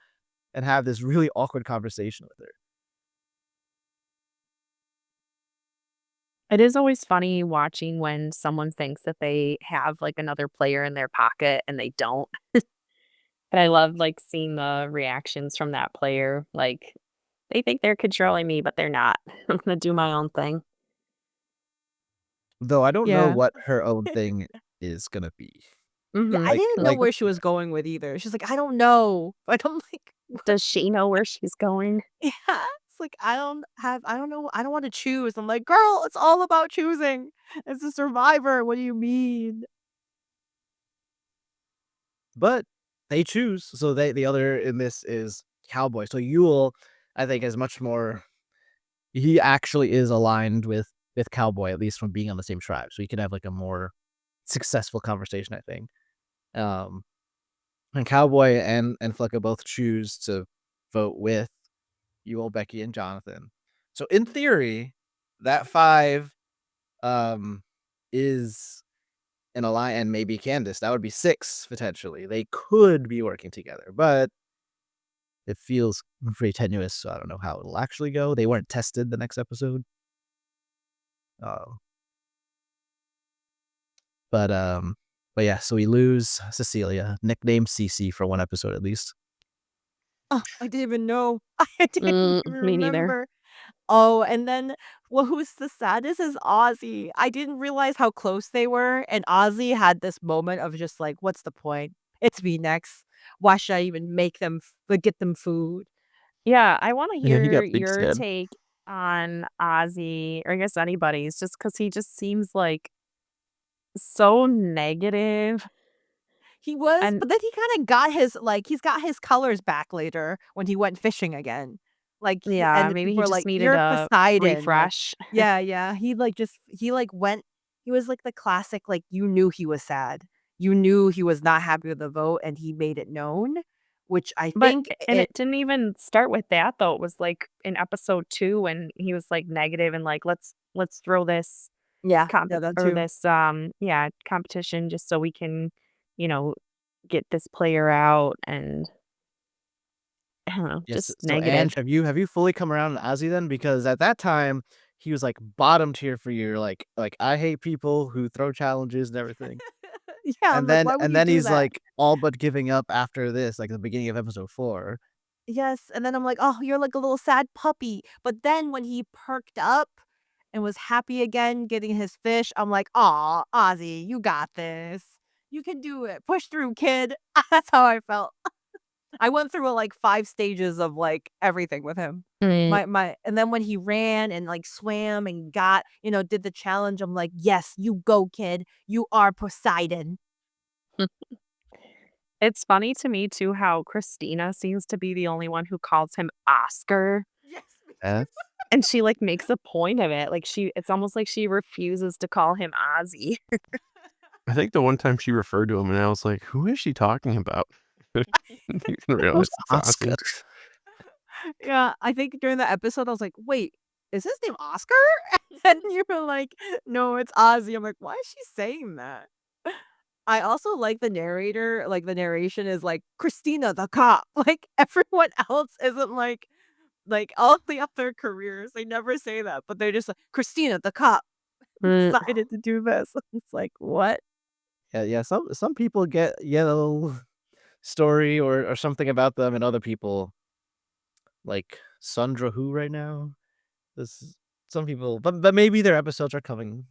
and have this really awkward conversation with her. It is always funny watching when someone thinks that they have, like, another player in their pocket and they don't. And I love, like, seeing the reactions from that player, like, they think they're controlling me, but they're not. I'm gonna do my own thing. Though I don't know Yeah. what her own thing is gonna be. Yeah, I Mhm. didn't know Like where she was going with either. She's like, "I don't know." Like, I'm like, Does she know where she's going? yeah. It's like, I don't know, I don't wanna choose. I'm like, "Girl, it's all about choosing. It's a survivor. What do you mean?" but they choose. So the other in this is Cowboy. So Yule, I think, is much more. He actually is aligned with Cowboy, at least from being on the same tribe. So he could have like a more successful conversation, I think. Um, and Cowboy and Flecka both choose to vote with Yule, Becky, and Jonathan. So in theory, that five is an alliance, and maybe Candice. That would be six potentially. They could be working together, but it feels pretty tenuous, so I don't know how it'll actually go. They weren't tested the next episode. Uh, but yeah, so we lose Cecilia, nicknamed Cece for one episode at least. Oh, I didn't even know. I didn't even Me neither. remember. Oh, and then, well, who's the saddest is Ozzy. I didn't realize how close they were, and Ozzy had this moment of just like, "What's the point? It's me next. Why should I even make them like, get them food?" Yeah, I wanna Yeah, he hear got big your sad. take on Ozzy, or I guess anybody's, just because he just seems, like, so negative, He was, and but then he kinda got his like, he's got his colors back later when he went fishing again. Like, he yeah, and the maybe people he are just like, needed "You're a Poseidon," like refresh. yeah, yeah, he, like, went he was like the classic, like, you knew he was sad. You knew he was not happy with the vote, and he made it known, which I But think and it it didn't even start with that, though. It was, like, in episode 2 when he was, like, negative and like, "Let's throw this yeah, yeah, that too. yeah, competition just so we can, you know, get this player out," and I don't know, Yes. just So negative. Ange, have you fully come around on Ozzy then? Because at that time he was like bottom tier for you, like I hate people who throw challenges and everything. Yeah, I'm like, "Why would And you then do he's that?" like all but giving up after this, like the beginning of episode 4. Yes, and then I'm like, "Oh, you're like a little sad puppy." But then when he perked up and was happy again getting his fish, I'm like, "Aw, Ozzy, you got this. You can do it. Push through, kid." That's how I felt. I went through, like, 5 stages of, like, everything with him. Mm. My and then when he ran and, like, swam and got did the challenge, I'm like, "Yes, you go, kid. You are Poseidon." It's funny to me too how Christina seems to be the only one who calls him Oscar, Yes, me too. Eh? and she, like, makes a point of it, like, it's almost like she refuses to call him Ozzy. I think the one time she referred to him, and I was like, "Who is she talking about?" Didn't realize Who's it's Oscar? Ozzy. Yeah, I think during the episode, I was like, "Wait, is his name Oscar?" And you were like, "No, it's Ozzy." I'm like, "Why is she saying that?" I also like the narrator, like, the narration is like, "Christina the cop." Like, everyone else isn't like, all the other careers, they never say that, but they're just like, "Christina the cop Mm, decided to do this." It's like, "What?" Yeah, yeah. Some people get a little story or something about them, and other people like Sandra Who right now. This some people, but maybe their episodes are coming,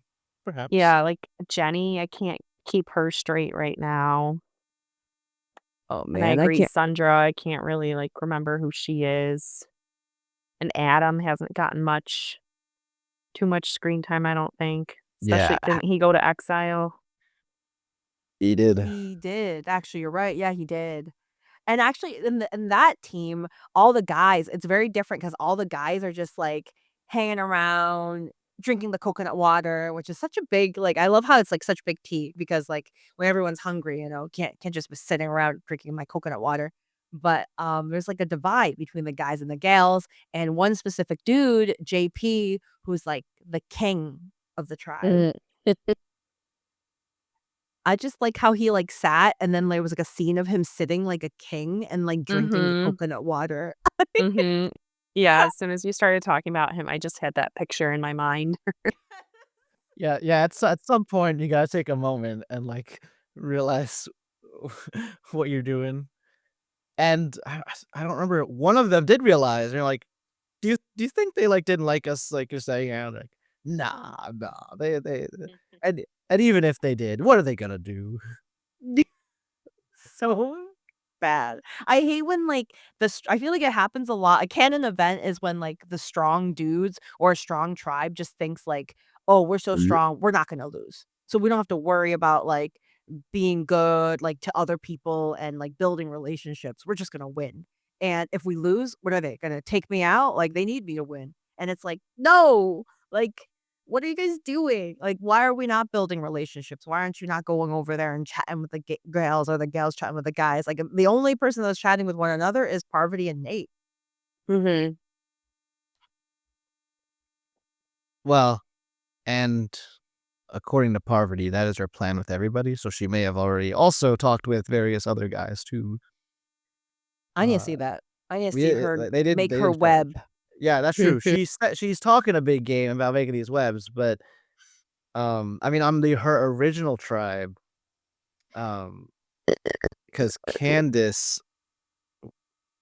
perhaps. yeah, like Jenny, I can't keep her straight right now. Oh, And I man, I agree, can't Sundra, I can't really like remember who she is. And Adam hasn't gotten too much screen time, I don't think. Yeah, Especially didn't he go to exile? he did. He did, actually, you're right, yeah, he did. And actually in that team, all the guys, it's very different because all the guys are just, like, hanging around, drinking the coconut water, which is such a big like, I love how it's, like, such big tea because, like, when everyone's hungry, can't just be sitting around drinking my coconut water. But, there's, like, a divide between the guys and the gals, and one specific dude, JP, who's, like, the king of the tribe. Mm. I just like how he, like, sat, and then there was, like, a scene of him sitting like a king and, like, drinking the Mhm. coconut water. Mhm. Yeah, as soon as you started talking about him, I just had that picture in my mind. Yeah, yeah. At some point, you gotta take a moment and like realize what you're doing. And I don't remember. One of them did realize. And you're like, do you think they like didn't like us? Like you're saying, yeah, like nah, nah. They and even if they did, what are they gonna do? So bad. I hate when, like, I feel like it happens a lot. A canon event is when, like, the strong dudes or a strong tribe just thinks, like, "Oh, we're so strong, we're not gonna lose. So we don't have to worry about, like, being good, like, to other people and, like, building relationships. We're just gonna win. And if we lose, what are they gonna take me out? Like, they need me to win." And it's like, "No! Like, what are you guys doing? Like, why are we not building relationships? Why aren't you not going over there and chatting with the gals or the gals chatting with the guys? Like, the only person that's chatting with one another is Parvati and Nate." Mhm. Well, and according to Parvati, that is her plan with everybody. So she may have already also talked with various other guys too. I need to Uh, see that. I need to see we her they didn't make they her didn't show. web. Yeah, that's true. She's talking a big game about making these webs, but I mean, on her original tribe, um, because Candice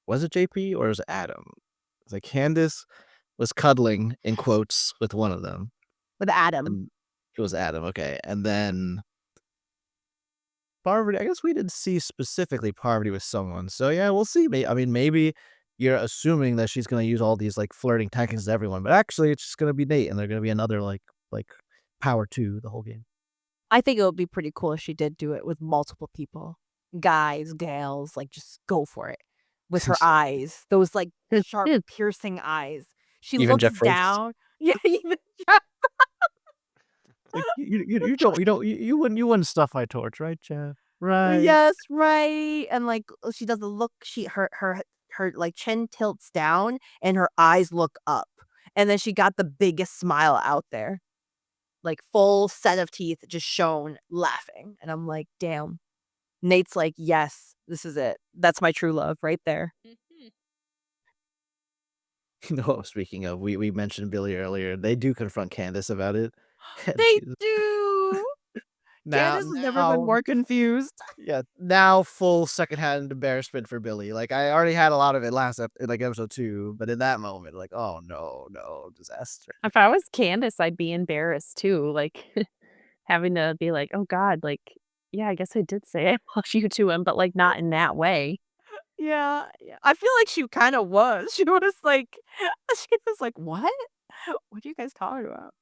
was it JP or was it Adam? It's like Candice was cuddling in quotes with one of them, With Adam. and it was Adam. Okay, and then Parvati. I guess we didn't see specifically Parvati with someone. So yeah, we'll see. I mean, maybe you're assuming that she's gonna use all these like flirting tactics with everyone, but actually, it's just gonna be Nate, and they're gonna be another like power two the whole game. I think it would be pretty cool if she did do it with multiple people. Guys, gals, like, just go for it. With her eyes, those, like, sharp, piercing eyes. She Even looks Jeff Probst. down. Yeah, even Like, you wouldn't stuff my torch, right, Jeff? Right. Yes, right, and, like, she does the look she her, like, chin tilts down and her eyes look up, and then she got the biggest smile out there, like, full set of teeth just shown, laughing, and I'm like, "Damn." Nate's like, "Yes, this is it. That's my true love right there." No, speaking of, we mentioned Billy earlier. They do confront Candace about it, and They she's do! now Candace has never been now more confused. yeah, now full secondhand embarrassment for Billy. Like, I already had a lot of it in, like, episode 2, but in that moment, like, "Oh, no, no, disaster." If I was Candice, I'd be embarrassed too, like, having to be like, "Oh god," like, "Yeah, I guess I did say I love you to him," but, like, not in that way. Yeah, yeah. I feel like she kinda was. She was like she was like, "What? What are you guys talking about?"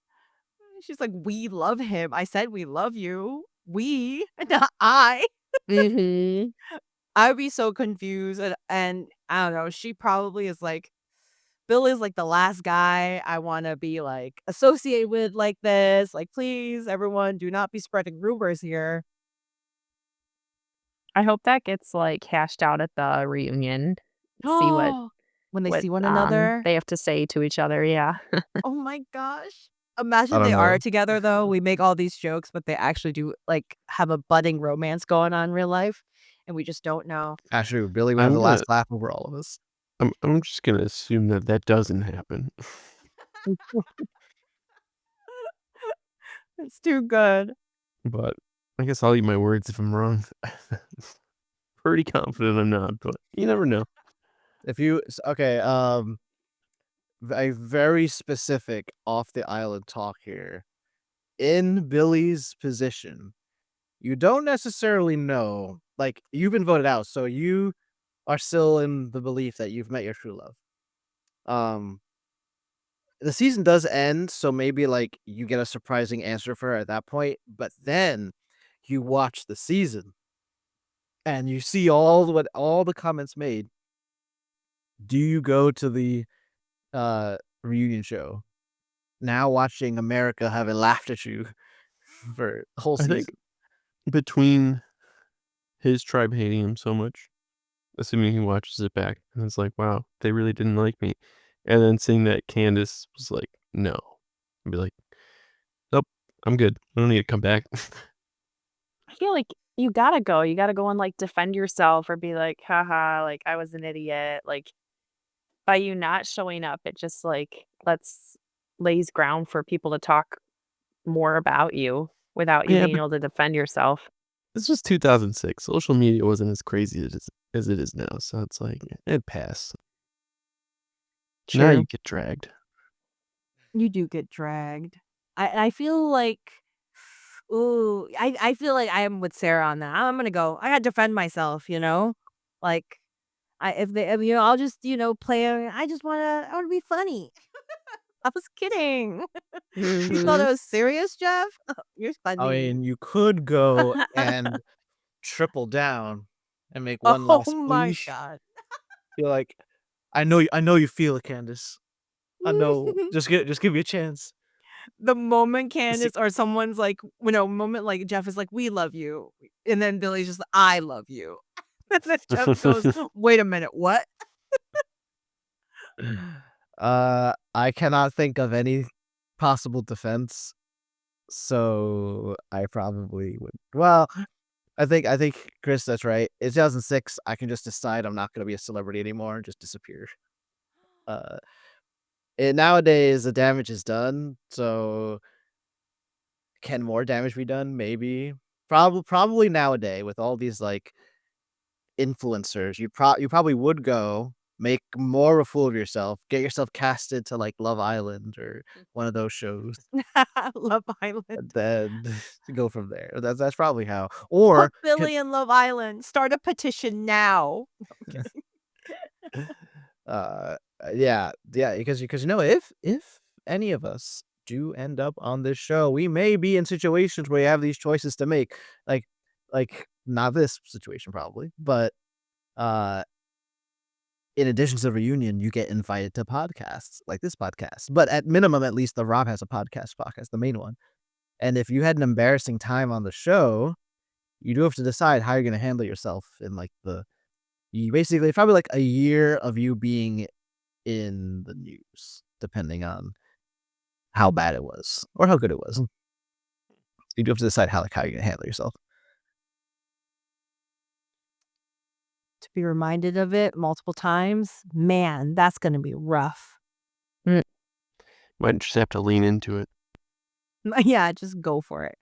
She's like, "We love him. I said we love you. We, not I." Mhm. I would be so confused and I don't know, she probably is like, "Bill is like the last guy I wanna be, like, associated with like this. Like, please, everyone, do not be spreading rumors here." I hope that gets, like, hashed out at the reunion. See what Oh. when they What, see one another. they have to say to each other, yeah. Oh my gosh. I Imagine don't they are know. together though. We make all these jokes, but they actually do like have a budding romance going on in real life, and we just don't know. Actually, Billy would have I'm the gonna last laugh over all of us. I'm just gonna assume that that doesn't happen. It's too good. But I guess I'll eat my words if I'm wrong. Pretty confident I'm not, but you never know. If you okay, a very specific off the island talk here. In Billy's position, you don't necessarily know. Like you've been voted out, so you are still in the belief that you've met your true love. Um, the season does end, so maybe like you get a surprising answer for her at that point. But then you watch the season and you see all the comments made. Do you go to the reunion show now, watching America having laughed at you for the whole I think season? between his tribe hating him so much, assuming he watches it back, and it's like, wow, they really didn't like me. And then seeing that Candice was like, no. I'd be like, nope, I'm good. I don't need to come back. I feel like you gotta go. You gotta go and like defend yourself or be like, haha, like I was an idiot. Like by you not showing up, it just like lays ground for people to talk more about you without you Yeah, being but able to defend yourself. this was 2006. Social media wasn't as crazy as it is now. So it's like, it'd pass. Now you True. get dragged. You do get dragged. I feel like, ooh, I feel like I am with Sarah on that. I'm gonna go. I gotta defend myself, you know? Like I'll just, play I wanna be funny. I was kidding. You thought Hmm. it was serious, Jeff? You're I funny. mean, you could go and triple down and make one Oh last my plea. god. You're like, I know you feel it, Candice. I know. Just give me a chance. The moment See, Candace or someone's like, moment like Jeff is like, "We love you," and then Billy's just like, "I love you," and then Jeff goes, "Wait a minute, what?" I cannot think of any possible defense, so I probably would. Well, I think Chris, that's right. It's 2006. I can just decide I'm not gonna be a celebrity anymore and just disappear. Uh, nowadays the damage is done. So can more damage be done? Maybe. Probably nowadays with all these like influencers, you probably would go make more of a fool of yourself, get yourself casted to like Love Island or one of those shows, Love and Island. then go from there. That's probably how. Put Or Billy in Love Island. Start a petition now. No, I'm kidding. uh yeah, because if any of us do end up on this show, we may be in situations where we have these choices to make. Like not this situation probably, but uh in addition to the reunion, you get invited to podcasts like this podcast. But at minimum, at least the Rob has a podcast, the main one. And if you had an embarrassing time on the show, you do have to decide how you're gonna handle yourself in like you basically probably like a year of you being in the news, depending on how bad it was or how good it was. You do have to decide how you're gonna handle yourself. To be reminded of it multiple times, man, that's gonna be rough. Might just have to lean into it. Yeah, just go for it.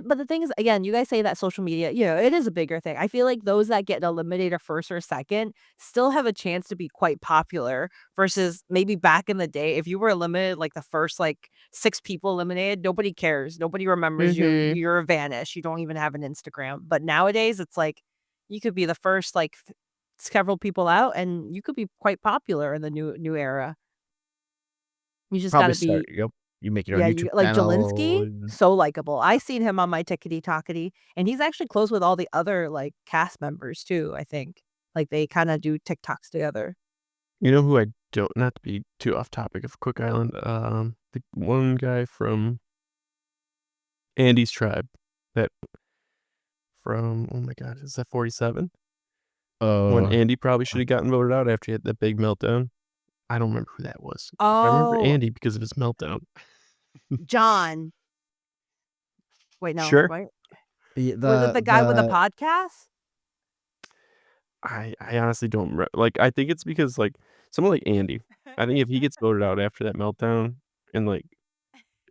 But the thing is, again, you guys say that social media, it is a bigger thing. I feel like those that get eliminated first or second still have a chance to be quite popular versus maybe back in the day, if you were eliminated like the first like 6 people eliminated, nobody cares. Nobody remembers you. Hmm. You're vanished. You don't even have an Instagram. But nowadays, it's like you could be the first like several people out, and you could be quite popular in the new era. You just got Probably to start. be Yep. You make your own yeah, YouTube you like channel. Jalinsky, so likable. I seen him on my Tickety Tockety, and he's actually close with all the other, like, cast members too, I think. Like, they kinda do TikToks together. You know who I don't, not to be too off topic of Cook Island, the one guy from Andy's tribe that from, oh my god, is that 47? when Oh, Andy probably should have gotten voted out after he had that big meltdown. I don't remember who that was. I remember Oh, Andy because of his meltdown. John. Wait, no, Sure. right? the Was it the the guy with the the podcast? I honestly don't remember. Like, I think it's because, like, someone like Andy, I think if he gets voted out after that meltdown and, like,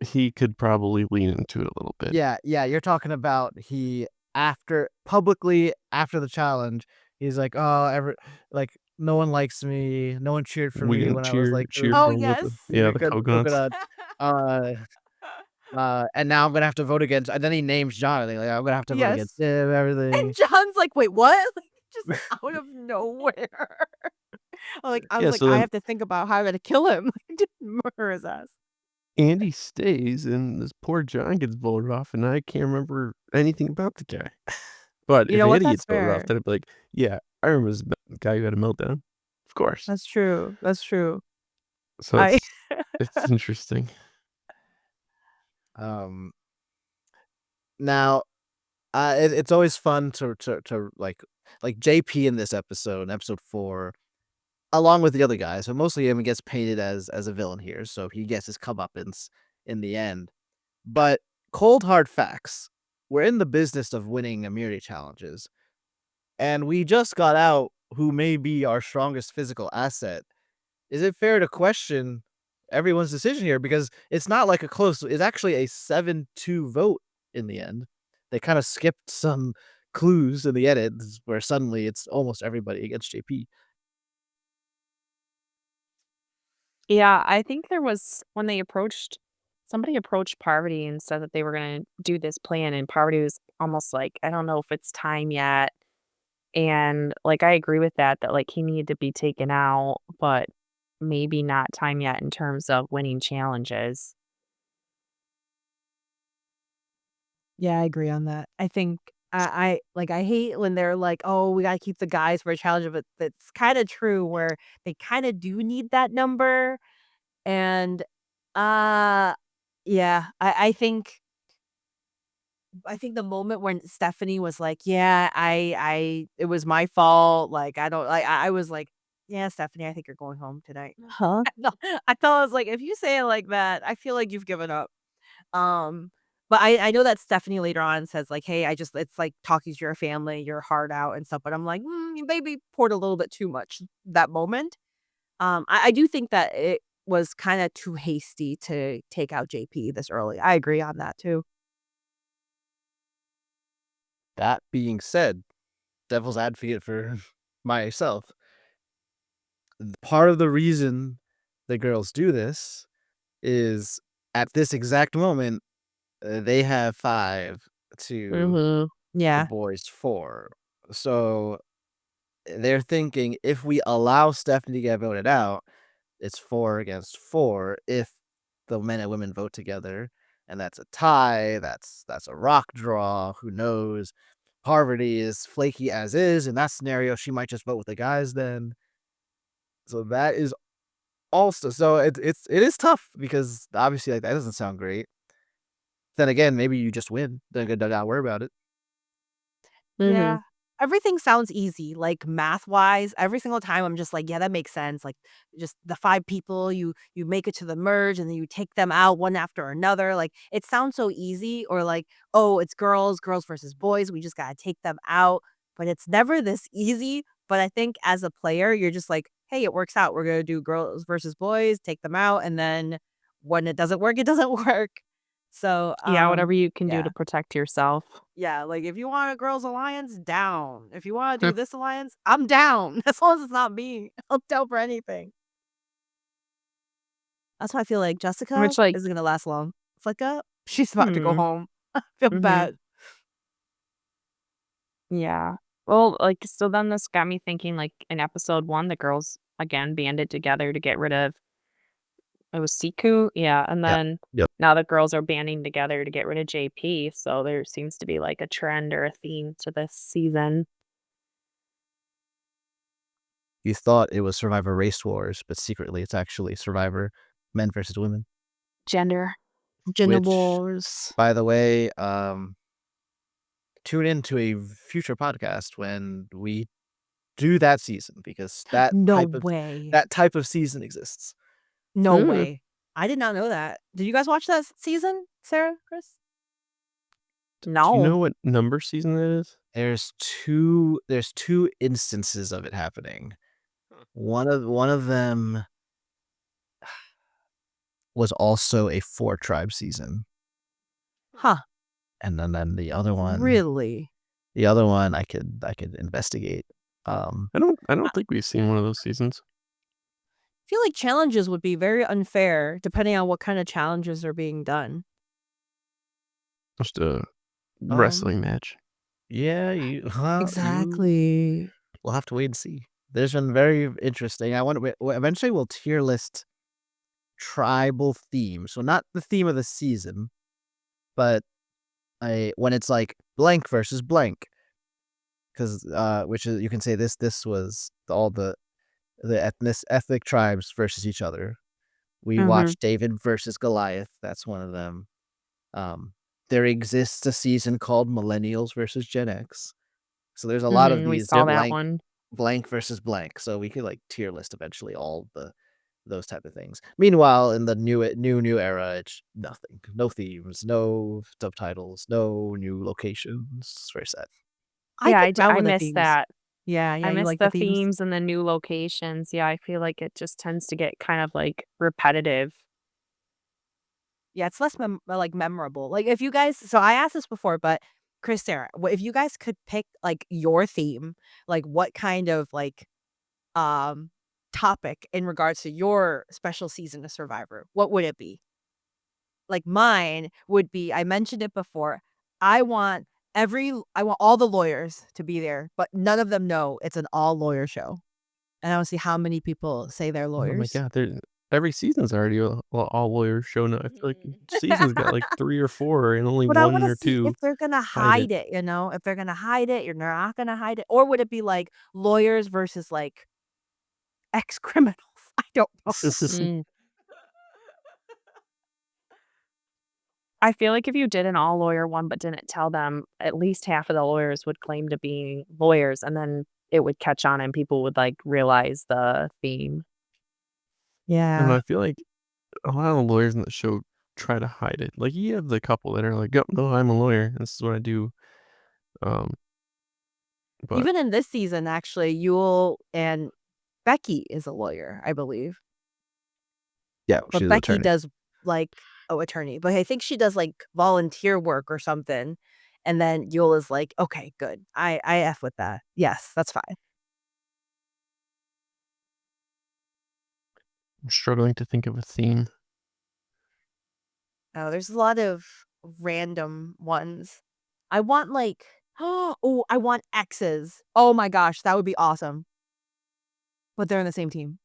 he could probably lean into it a little bit. yeah, you're talking about publicly after the challenge, he's like, "Oh, like, no one likes me. No one cheered for We me didn't when I was, like, cheer Oh, for him with yes. the yeah, the coconuts. coconut, uh, and now I'm gonna have to vote against," and then he names Jonathan, like, "I'm gonna have to vote Yes. against him, And everything." John's like, "Wait, what?" Like, just out of nowhere. I was Yeah, like, so "I then have to think about how I'm gonna kill him." Like, just murder his ass. Andy stays and this poor John gets voted off, and I can't remember anything about the guy. But You if know what? Andy That's gets voted off, fair. then I'd be like, "Yeah, I remember this guy who had a meltdown." Of course. That's true. That's true. So I it's interesting. Um, now, it's always fun to like JP in this episode, in episode 4, along with the other guys, but mostly him gets painted as a villain here, so he gets his comeuppance in the end. But cold hard facts, we're in the business of winning immunity challenges, and we just got out who may be our strongest physical asset. Is it fair to question everyone's decision here? Because it's not like it's actually a 7-2 vote in the end. They kind of skipped some clues in the edits where suddenly it's almost everybody against JP. Yeah, I think there was when somebody approached Parvati and said that they were gonna do this plan, and Parvati was almost like, "I don't know if it's time yet." And, like, I agree with that, like, he needed to be taken out, but maybe not time yet in terms of winning challenges. Yeah, I agree on that. I think I hate when they're like, "Oh, we gotta keep the guys for a challenge," but that's kinda true where they kinda do need that number, and, uh, yeah, I think the moment when Stephanie was like, "Yeah, I it was my fault, like, I don't," I was like, "Yeah, Stephanie, I think you're going home tonight." Huh? No, I thought I was like, "If you say it like that, I feel like you've given up." Um, but I know that Stephanie later on says like, "Hey, I just," it's like talking to your family, your heart out and stuff, but I'm like, "You maybe poured a little bit too much that moment." I do think that it was kinda too hasty to take out JP this early. I agree on that too. That being said, devil's advocate for myself, part of the reason the girls do this is at this exact moment, they have 5 to Mhm. the Yeah. boys' 4. So they're thinking if we allow Stephanie to get voted out, it's 4 against 4 if the men and women vote together, and that's a tie, that's a rock draw, who knows? Parvati is flaky as is, in that scenario, she might just vote with the guys then. So that is also so it is tough because obviously, like, that doesn't sound great. Then again, maybe you just win, then you don't gotta worry about it. Mhm. Yeah. Everything sounds easy, like, math-wise, every single time I'm just like, "Yeah, that makes sense," like, just the 5 people, you make it to the merge, and then you take them out one after another, like, it sounds so easy or like, "Oh, it's girls versus boys, we just gotta take them out," but it's never this easy, but I think as a player, you're just like, "Hey, it works out, we're gonna do girls versus boys, take them out, and then when it doesn't work, it doesn't work." So, Yeah, whatever you can do yeah. to protect yourself. Yeah, like, if you want a girls' alliance, down. If you wanna do this alliance, I'm down. As long as it's not me, I'm down for anything. That's why I feel like Jessica Which, like isn't gonna last long. Flicka, she's about to go hmm, home. I feel mhm, bad. yeah. Well, like, so then this got me thinking, like, in episode 1, the girls, again, banded together to get rid of it was Siku? Yeah, and Yeah. then Yep. now the girls are banding together to get rid of JP, so there seems to be, like, a trend or a theme to this season. You thought it was Survivor Race Wars, but secretly it's actually Survivor Men versus Women, Gender. Gender which, wars. by the way, tune into a future podcast when we do that season because that No type of way. season exists. No Hmm. way. I did not know that. Did you guys watch that season, Sarah, Chris? Do you No. know what number season that is? There's two instances of it happening. One of them was also a 4-tribe season, Huh. and then the other one Really? I could investigate. I don't think we've seen one of those seasons. I feel like challenges would be very unfair depending on what kind of challenges are being done. Just a wrestling match. Yeah, Exactly. we'll have to wait and see. There's been very interesting. I want to eventually we'll tier list tribal themes. So not the theme of the season, but when it's like blank versus blank. Because which is, you can say this was all the ethnic tribes versus each other. We watched David versus Goliath. That's one of them. There exists a season called Millennials versus Gen X. So there's a lot of We these saw that one. blank versus blank. So we could like tier list eventually all those type of things. Meanwhile, in the new era, it's nothing. No themes, no subtitles, no new locations. It's very sad. Yeah, get down I with the miss themes. that. Yeah, I you miss like the themes? themes and the new locations. Yeah, I feel like it just tends to get kind of like repetitive. Yeah, it's less memorable. Like if you guys, so I asked this before, but Chris, Sarah, if you guys could pick like your theme, like what kind of like topic in regards to your special season of Survivor, what would it be? Like mine would be, I mentioned it before. I want all the lawyers to be there, but none of them know it's an all lawyer show. And I want to see how many people say they're Oh my lawyers. god, every season's already all lawyers show now. I feel like each season's got like 3 or 4 and only But I 1 wanna or see 2 if they're gonna hide it. hide it, you know? If they're gonna hide it, you're not gonna hide it, or would it be, like, lawyers versus, like, ex-criminals? I don't know. Mm. I feel like if you did an all lawyer one but didn't tell them, at least half of the lawyers would claim to be lawyers, and then it would catch on and people would like realize the theme. And Yeah. I feel like a lot of the lawyers in the show try to hide it. Like, you have the couple that are like, "Yep, no, I'm a lawyer. This is what I do." Um, but Even in this season, actually, Yul and Becky is a lawyer, I believe. Yeah, But she's an Becky attorney. does, like attorney, but I think she does, like, volunteer work or something, and then Yul is like, "Okay, good. I F with that. Yes, that's fine." I'm struggling to think of a theme. Oh, there's a lot of random ones. I want like oh, I want exes. Oh my gosh, that would be awesome. But they're in the same team.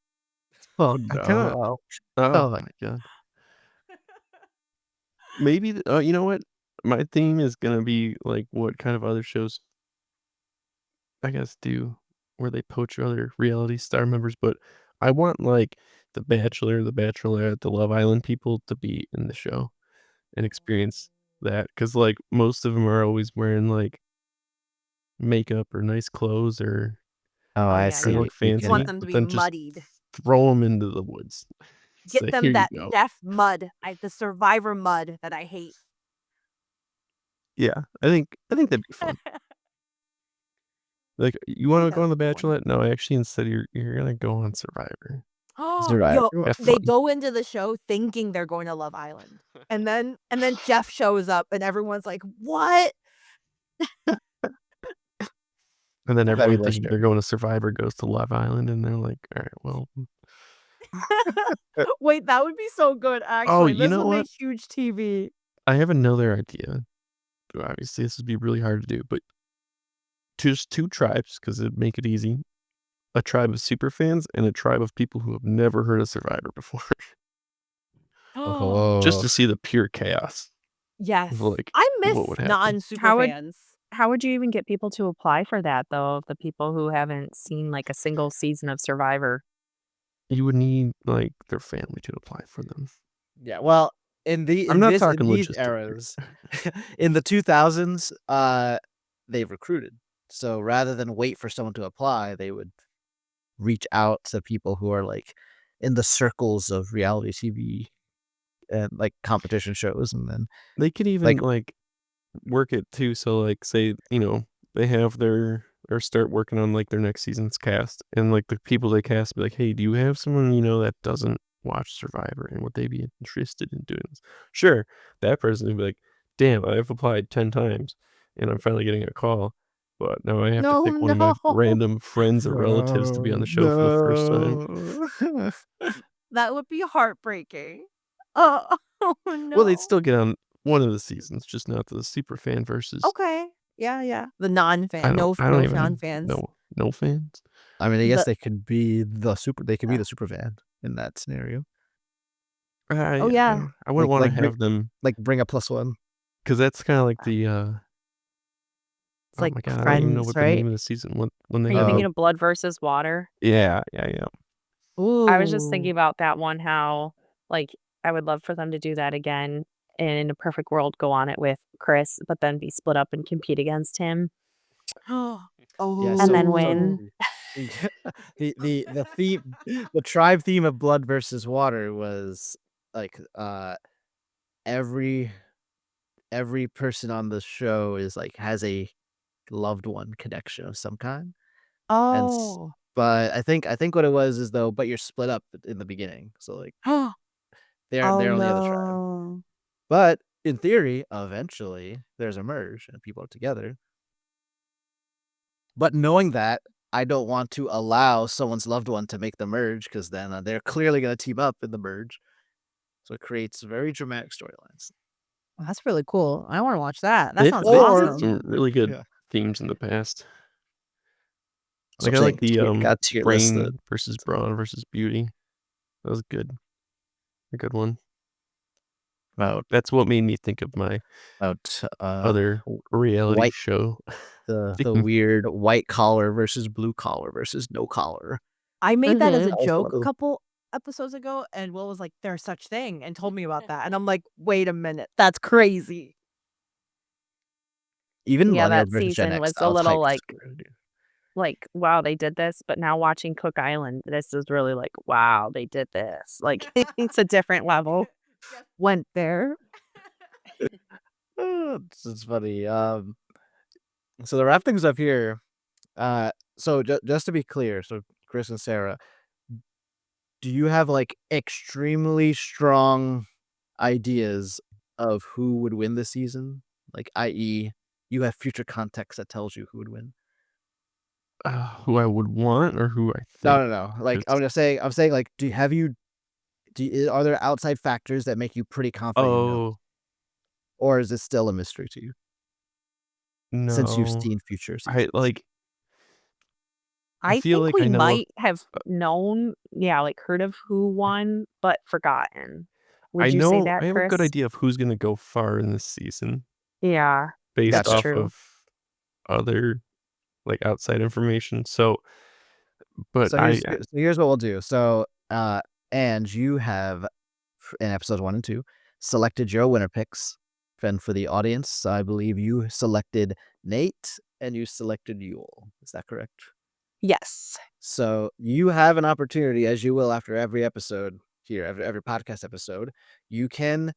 Oh I kinda no. oh Oh, my god. Maybe you know what? My theme is gonna be, like, what kind of other shows, I guess, do where they poach other reality star members, but I want, like, The Bachelor, The Bachelorette, the Love Island people to be in the show and experience that, because like, most of them are always wearing, like, makeup or nice clothes or oh, Oh I yeah, or yeah. see. look You You want fancy, can. them to but be then just muddied. throw them into the woods. Get Say, them "Here you that go." deaf mud. The survivor mud that I hate. Yeah, I think that'd be fun. Like, "You I think wanna that go would on be The a good one. Bachelorette?" "No, actually, instead, you're gonna go on Survivor. Oh, yo, Survivor. Have they fun." go into the show thinking they're going to Love Island. And then Jeff shows up and everyone's like, "What?" And then everyone Fabulous thinking they're journey. going to Survivor goes to Love Island, and they're like, "Alright, well." Wait, that would be so good, Oh, actually. you This know would what? make huge TV. I have another idea. Obviously, this would be really hard to do, but just 2 tribes, because 'cause it'd make it easy. A tribe of super fans and a tribe of people who have never heard of Survivor before. Just Oh, to see the pure chaos of, Yes. like, I miss what would happen. non-super How would fans. how would you even get people to apply for that though? The people who haven't seen like a single season of Survivor. You would need, like, their family to apply for them. yeah. Well, I'm not in talking these logistics here. eras, in the 2000s, they recruited. So rather than wait for someone to apply, they would reach out to people who are like in the circles of reality TV and like competition shows, and then They could even like like work it too. So like say, they have their or start working on like their next season's cast, and like the people they cast be like, hey, do you have someone that doesn't watch Survivor, and would they be interested in doing this? Sure. That person would be like, damn, I've applied 10 times and I'm finally getting a call. But now I have to No, pick one of my no. random friends or relatives to be on oh the show for the first time. no. That would be heartbreaking. Oh, oh Well, they'd no. still get on one of the seasons, just not the super fan versus Okay. Yeah, yeah. The I non-fan. don't No, I don't no even non-fans. no fans. I mean, I guess The they could be the super fan in that scenario. Oh yeah. I wouldn't want to Like bring have them bring a +1. because that's kind of like the It's oh like my god, I don't even know Friends, what the name right? of the season when they Are you have Oh, thinking of Blood versus Water? yeah. I was just thinking Ooh. about that one, how, like, I would love for them to do that again, and in a perfect world, go on it with Chris, but then be split up and compete against him, yeah. and So then Oh. win. the theme, the tribe theme of Blood versus Water was like every person on the show is like has a loved one connection of some kind, and Oh. but I think what it was is though, but you're split up in the beginning, so like Oh they're on the other tribe. no. But in theory, eventually there's a merge and people are together. But knowing that, I don't want to allow someone's loved one to make the merge because then they're clearly going to team up in the merge. So it creates very dramatic storylines. Well, that's really cool. I want to watch that. That They've sounds Or had awesome. some really good yeah, themes in the past. so Like I'm I like saying the got tier list the brain versus brawn versus beauty. That was good. A good one. about That's what made me think of my about other reality white show the theme. weird white collar versus blue collar versus no collar. I made that as a Mhm. That was one joke of a the couple episodes ago, and Will was like, "There's such thing," and told me about that. And I'm like, "Wait a minute, that's crazy." even Yeah, Millennial that versus Gen season X. was I a was little hyped. wow, they did this, but now watching Cook Island, this is really like, wow, they did this. Like, it's a different level. Went there. It's funny. So to wrap things up here, so just to be clear, so Chris and Sarah, do you have like extremely strong ideas of who would win this season? Like, i.e., you have future context that tells you who would win. Who I would want or who I think? No. Like, 'Cause I'm saying, like, are there outside factors that make you pretty confident you know, oh, or is it still a mystery to you since you've no. seen future I seasons? like I I feel think like we I know might have known, yeah, like heard of who won, but forgotten. Would you say I that, have a good Chris? idea of who's gonna go far in this season Yeah, based that's Gotcha. off true. of other, like, outside information. So, but So here's what we'll do. So, and you have in episodes 1 and 2 selected your winner picks. And for the audience, I believe you selected Nate and you selected Yule. Is that correct? Yes. So you have an opportunity, as you will after every episode here, every podcast episode. You can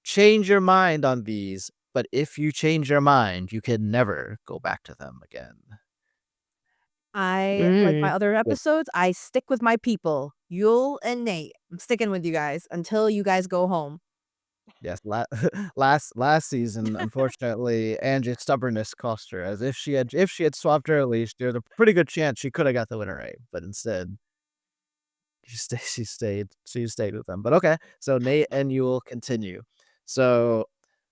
change your mind on these, but if you change your mind, you can never go back to them again. I like my Mm. other With episodes, I stick with my people, Yule and Nate. I'm sticking with you guys until you guys go home. yes, last season, unfortunately, Angie's stubbornness cost her. As if she had swapped early, there's a pretty good chance she could have got the winner right, but instead she stayed with them. But okay, so Nate and you will continue. So,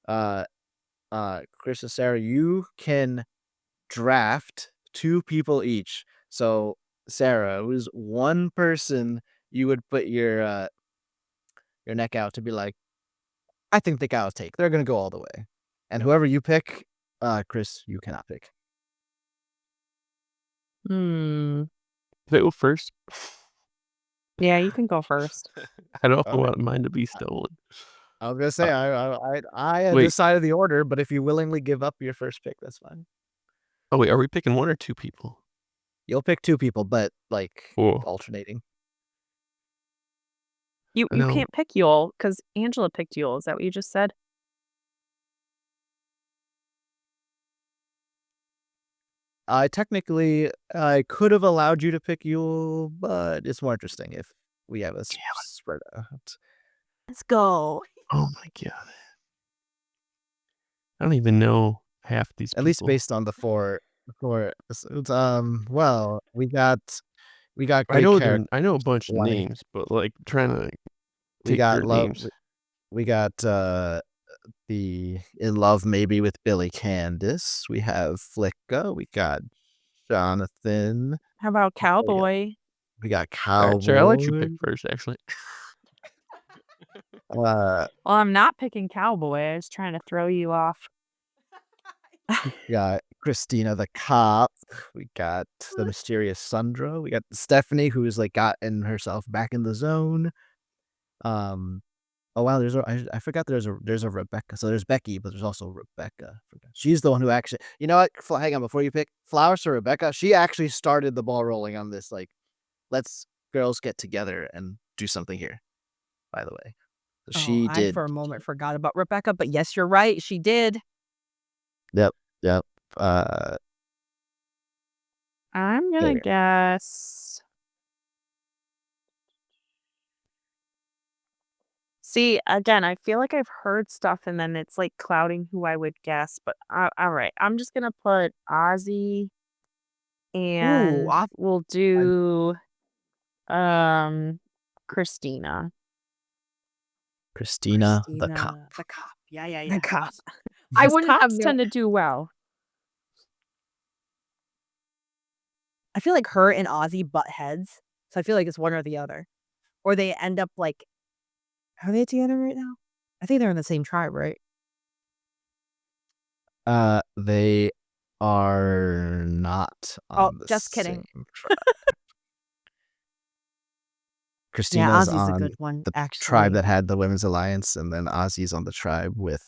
uh, Chris and Sarah, you can draft 2 people each. So, Sarah, who's one person you would put your neck out to be like, I think the guy will take. They're gonna go all the way. And whoever you pick, Chris, you cannot pick. Hmm. Can I go first? Yeah, you can go first. I don't Okay. want mine to be stolen. I was gonna Uh, say I wait, decided the order, but if you willingly give up your first pick, that's fine. Oh wait, are we picking 1 or 2 people? You'll pick 2 people, but like Cool. alternating. You I you know. can't pick Yule because Angela picked Yule. Is that what you just said? I could have allowed you to pick Yule, but it's more interesting if we have a spread out. Let's go. Oh my god. I don't even know half these At least people. based on the 4 episodes. Well, we got I great know characters I know a bunch of like names, but like trying to we take got their love names. we got the In Love Maybe with Billy Candice. We have Flicka. We got Jonathan. How about Cowboy? We got All right, sure. I'll let you pick Cowboy. first, actually. Uh, Well, I'm not picking Cowboy. I was trying to throw you off. we got Christina the cop. We got the mysterious Sandra. We got Stephanie, who's like gotten herself back in the zone. Oh wow, I forgot there's a Rebecca. So there's Becky, but there's also Rebecca. She's the one who actually, you know what? Hang on, before you pick flowers for Rebecca, she actually started the ball rolling on this. Like, let's girls get together and do something here. By the way, so Oh, she I did. for a moment forgot about Rebecca, but yes, you're right. She did. Yep, yep. Uh, I'm gonna there. guess. See, again, I feel like I've heard stuff and then it's like clouding who I would guess, but all right. I'm just gonna put Ozzy Ooh, and we'll do Christina. Christina the cop. The cop. Yeah. The cop. I Because wouldn't have cops known. tend to do well. I feel like her and Ozzy butt heads, so I feel like it's one or the other, or they end up like. Are they together right now? I think they're in the same tribe, right? They are not Oh, on the just kidding. same tribe. Yeah, Christina's Ozzy's a on good one, the tribe actually. that had the Women's Alliance, and then Ozzy's on the tribe with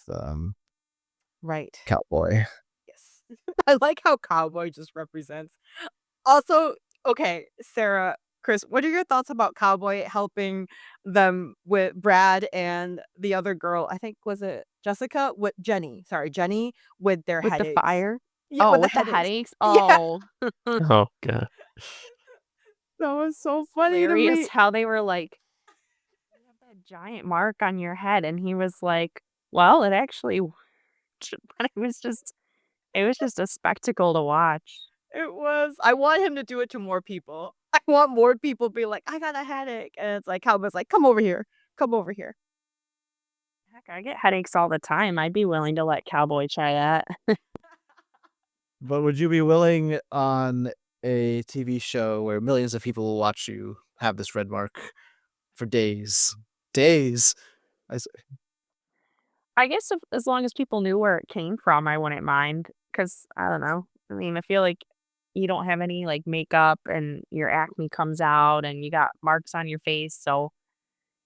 Right. Cowboy. Yes. I like how Cowboy just represents. Also, okay, Sarah, Chris, what are your thoughts about Cowboy helping them with Brad and the other girl? I think was it Jessica with Jenny. Sorry, Jenny with their With the headaches. fire? Yeah, Oh, with the with the headaches. headaches? Yeah, Oh. Oh god. that was so funny to Hilarious me. how they were like, "You have that giant mark on your head," and he was like, "Well, it actually but it was just a spectacle to watch." It was. I want him to do it to more people. I want more people to be like, I got a headache. And it's like Cowboy's like, come over here. Come over here. Heck, I get headaches all the time. I'd be willing to let Cowboy try that. But would you be willing on a TV show where millions of people will watch you have this red mark for days? Days. I guess if as long as people knew where it came from, I wouldn't mind. Cause I don't know. I mean, I feel like you don't have any, like, makeup and your acne comes out and you got marks on your face, so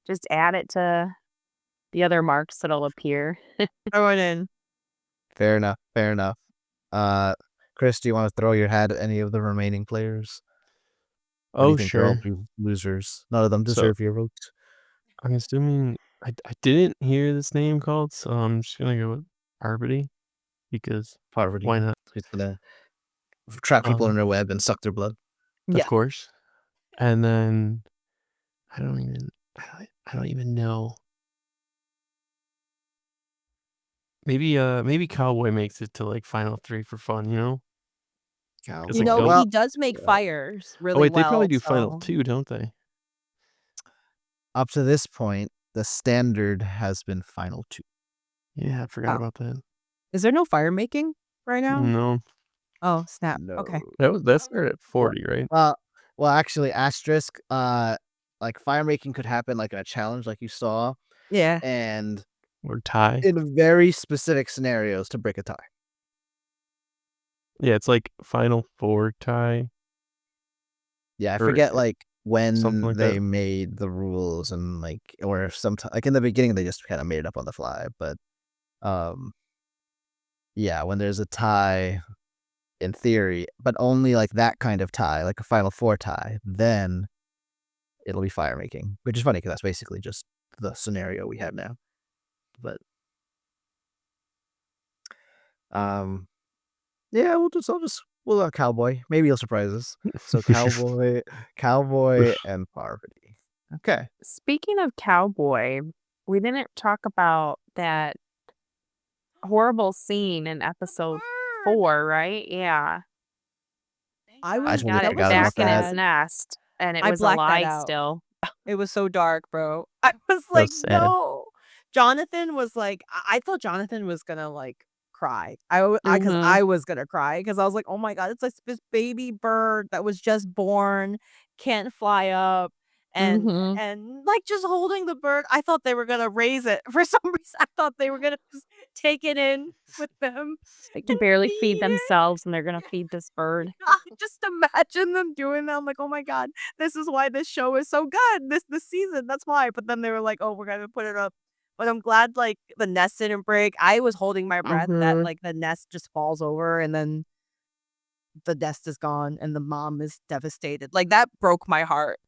just add it to the other marks that'll appear. I went in. Fair enough. Fair enough. Chris, do you want to throw your hat at any of the remaining players? Or do you Oh think they're all sure. losers? None of them So deserve your vote. I'm assuming I didn't hear this name called, so I'm just gonna go with Arbity because Poverty. why not? He's gonna trap people in their web and suck their blood. Of Yeah. course. And then I don't even I don't even know. Maybe Cowboy makes it to like final 3 for fun, you know? It's You like Cowboy. know, don't. he Well, does make uh, fires Oh really wait, they probably well. do final So 2, don't they? up to this point, the standard has been final 2. Yeah, I forgot oh. about that. Is there no fire making right now? No, Oh, snap. No. Okay. that started at 40, right? Well, actually, asterisk. Like fire making could happen like in a challenge, like you saw, Yeah. and Or tie. in very specific scenarios to break a tie. Yeah, it's like final 4 tie Yeah, I or forget like something when like they that. made the rules and like, or if like in the beginning they just kind of made it up on the fly. But yeah, when there's a tie, in theory, but only like that kind of tie, like a Final Four tie, then it'll be fire making, which is funny because that's basically just the scenario we have now. But yeah, we'll cowboy. Maybe he'll surprise us. So cowboy, and Parvati. Okay. Speaking of cowboy, we didn't talk about that horrible scene in episode Bird. 4, right? Yeah. I I was totally Got it forgot so about back in his that. sad. nest, and it I was blacked that alive out. still. It was so dark, bro. I was So like, sad. no. Jonathan was like, I thought Jonathan was gonna like cry. Because Mhm. I was gonna cry because I was like, oh my god, it's like this baby bird that was just born, can't fly up, and Mhm. like just holding the bird. I thought they were gonna raise it for some reason. I thought they were gonna just take it in with them They can and barely feed feed it. themselves, and they're gonna feed this bird. I just imagine them doing that. I'm like, oh my god, this is why this show is so good. This season, that's why. But then they were like, oh, we're gonna put it up. But I'm glad like the nest didn't break. I was holding my breath that Mhm. like the nest just falls over and then the nest is gone and the mom is devastated. Like that broke my heart.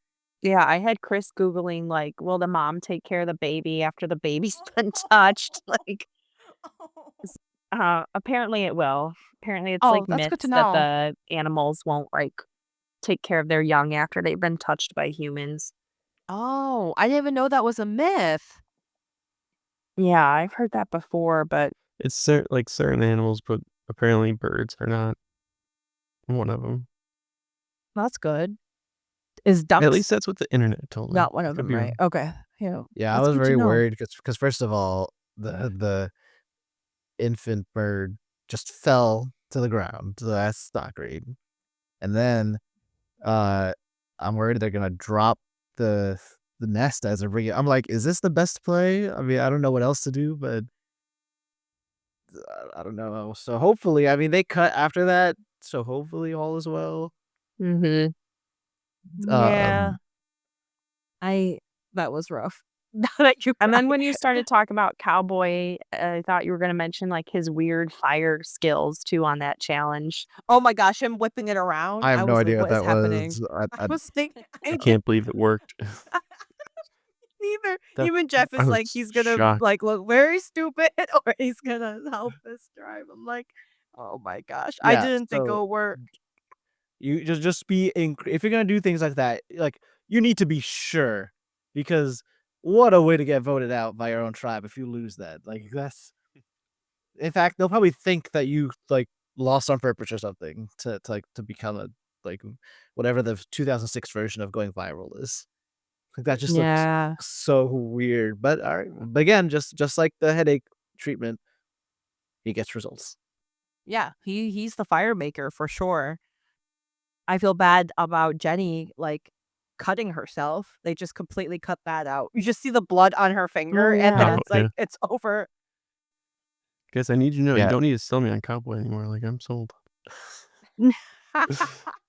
Yeah, I had Chris Googling, like, will the mom take care of the baby after the baby's been touched? Like, apparently it will. Apparently it's Oh, like that's good to myths that know. the animals won't like take care of their young after they've been touched by humans. Oh, I didn't even know that was a myth. Yeah, I've heard that before, but It's like certain animals, but apparently birds are not one of them. That's good. Is At ducks least that's what the internet told me. not one I of could them, be right? wrong. Okay. Yeah. Yeah, I That's was good to very know. worried because first of all, the infant bird just fell to the ground. So that's not great. And then uh I'm worried they're gonna drop the nest as a bring it. I'm like, is this the best play? I mean, I don't know what else to do, but I don't know. So hopefully, I mean, they cut after that, so hopefully all is well. mhm. Yeah. Um, That was rough. Now that you And cry. then when you started talking about Cowboy, I thought you were gonna mention like his weird fire skills too on that challenge. Oh my gosh, him whipping it around. I have I no was like, idea what "What is that happening?" was. I was thinking I I did can't believe it worked. either. That Even Jeff I is like, was he's gonna shocked. like look very stupid or he's gonna help us drive. I'm like, oh my gosh. I Yeah, didn't think it so would work. you just be if you're gonna do things like that, like you need to be sure, because what a way to get voted out by your own tribe if you lose that. Like that's in fact they'll probably think that you like lost on purpose or something to become a like whatever the 2006 version of going viral is. Like that just looks Yeah. so weird. But all right, but again, just like the headache treatment, he gets results. Yeah. He's the fire maker for sure. I feel bad about Jenny like cutting herself. They just completely cut that out. You just see the blood on her Oh finger and then yeah. Oh, it's yeah. like it's over. Guess I need you to know you Yeah. don't need to sell me on Cowboy anymore. Like I'm sold.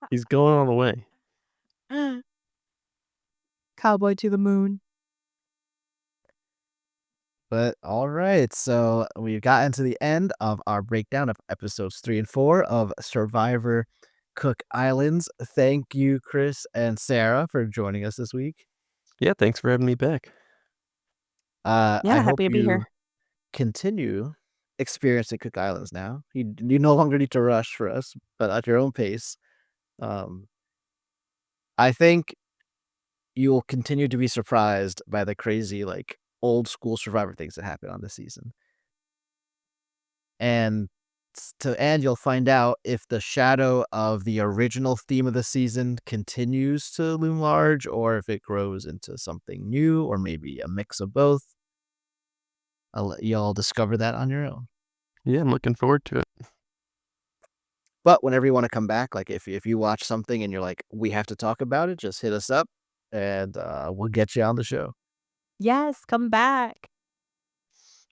He's going all the way. Cowboy to the moon. But all right, so we've gotten to the end of our breakdown of episodes 3 and 4 of Survivor Cook Islands. Thank you, Chris and Sarah, for joining us this week. Yeah, thanks for having me back. I Yeah, hope happy to be you here. continue experiencing Cook Islands now. You no longer need to rush for us, but at your own pace. Um, I think you will continue to be surprised by the crazy, like, old school Survivor things that happen on this season. And to end, you'll find out if the shadow of the original theme of the season continues to loom large or if it grows into something new or maybe a mix of both. I'll let y'all discover that on your own. Yeah, I'm looking forward to it. But whenever you want to come back, like if you watch something and you're like, we have to talk about it, just hit us up and we'll get you on the show. Yes, come back.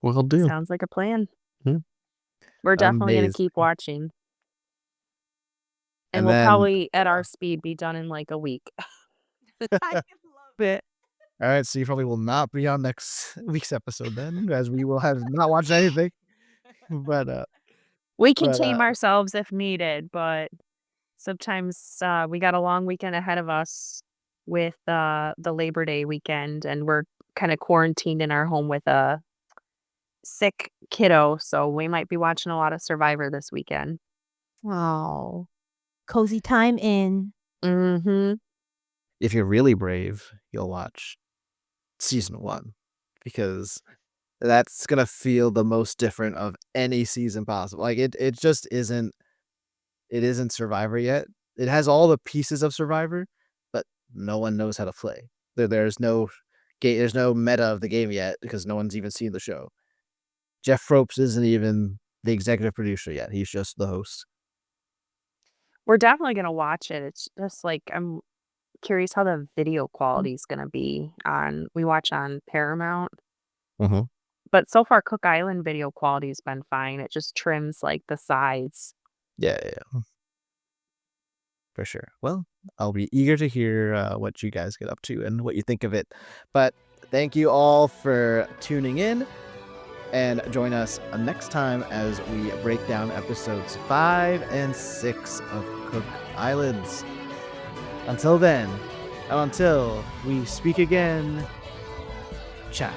Will do. Sounds like a plan. Yeah. We're definitely gonna Amazing. keep watching. And And we'll then, probably at our speed be done in like a week. I love it. all right, so you probably will not be on next week's episode then, as we will have not watched anything. But We can But, tame ourselves if needed, but sometimes, we got a long weekend ahead of us with, the Labor Day weekend, and we're kinda quarantined in our home with a sick kiddo, so we might be watching a lot of Survivor this weekend. Oh, cozy time in. Mhm. if you're really brave, you'll watch season 1 because that's gonna feel the most different of any season possible. Like, it just isn't Survivor yet. It has all the pieces of Survivor, but no one knows how to play. There's no meta of the game yet because no one's even seen the show. Jeff Probst isn't even the executive producer yet. He's just the host. We're definitely gonna watch it. It's just, like, I'm curious how the video quality is gonna be on we watch on Paramount, Mhm. but so far Cook Island video quality's been fine. It just trims, like, the sides. Yeah, yeah, yeah, for sure. Well, I'll be eager to hear what you guys get up to and what you think of it. But thank you all for tuning in and join us next time as we break down episodes 5 and 6 of Cook Islands. Until then, and until we speak again, ciao.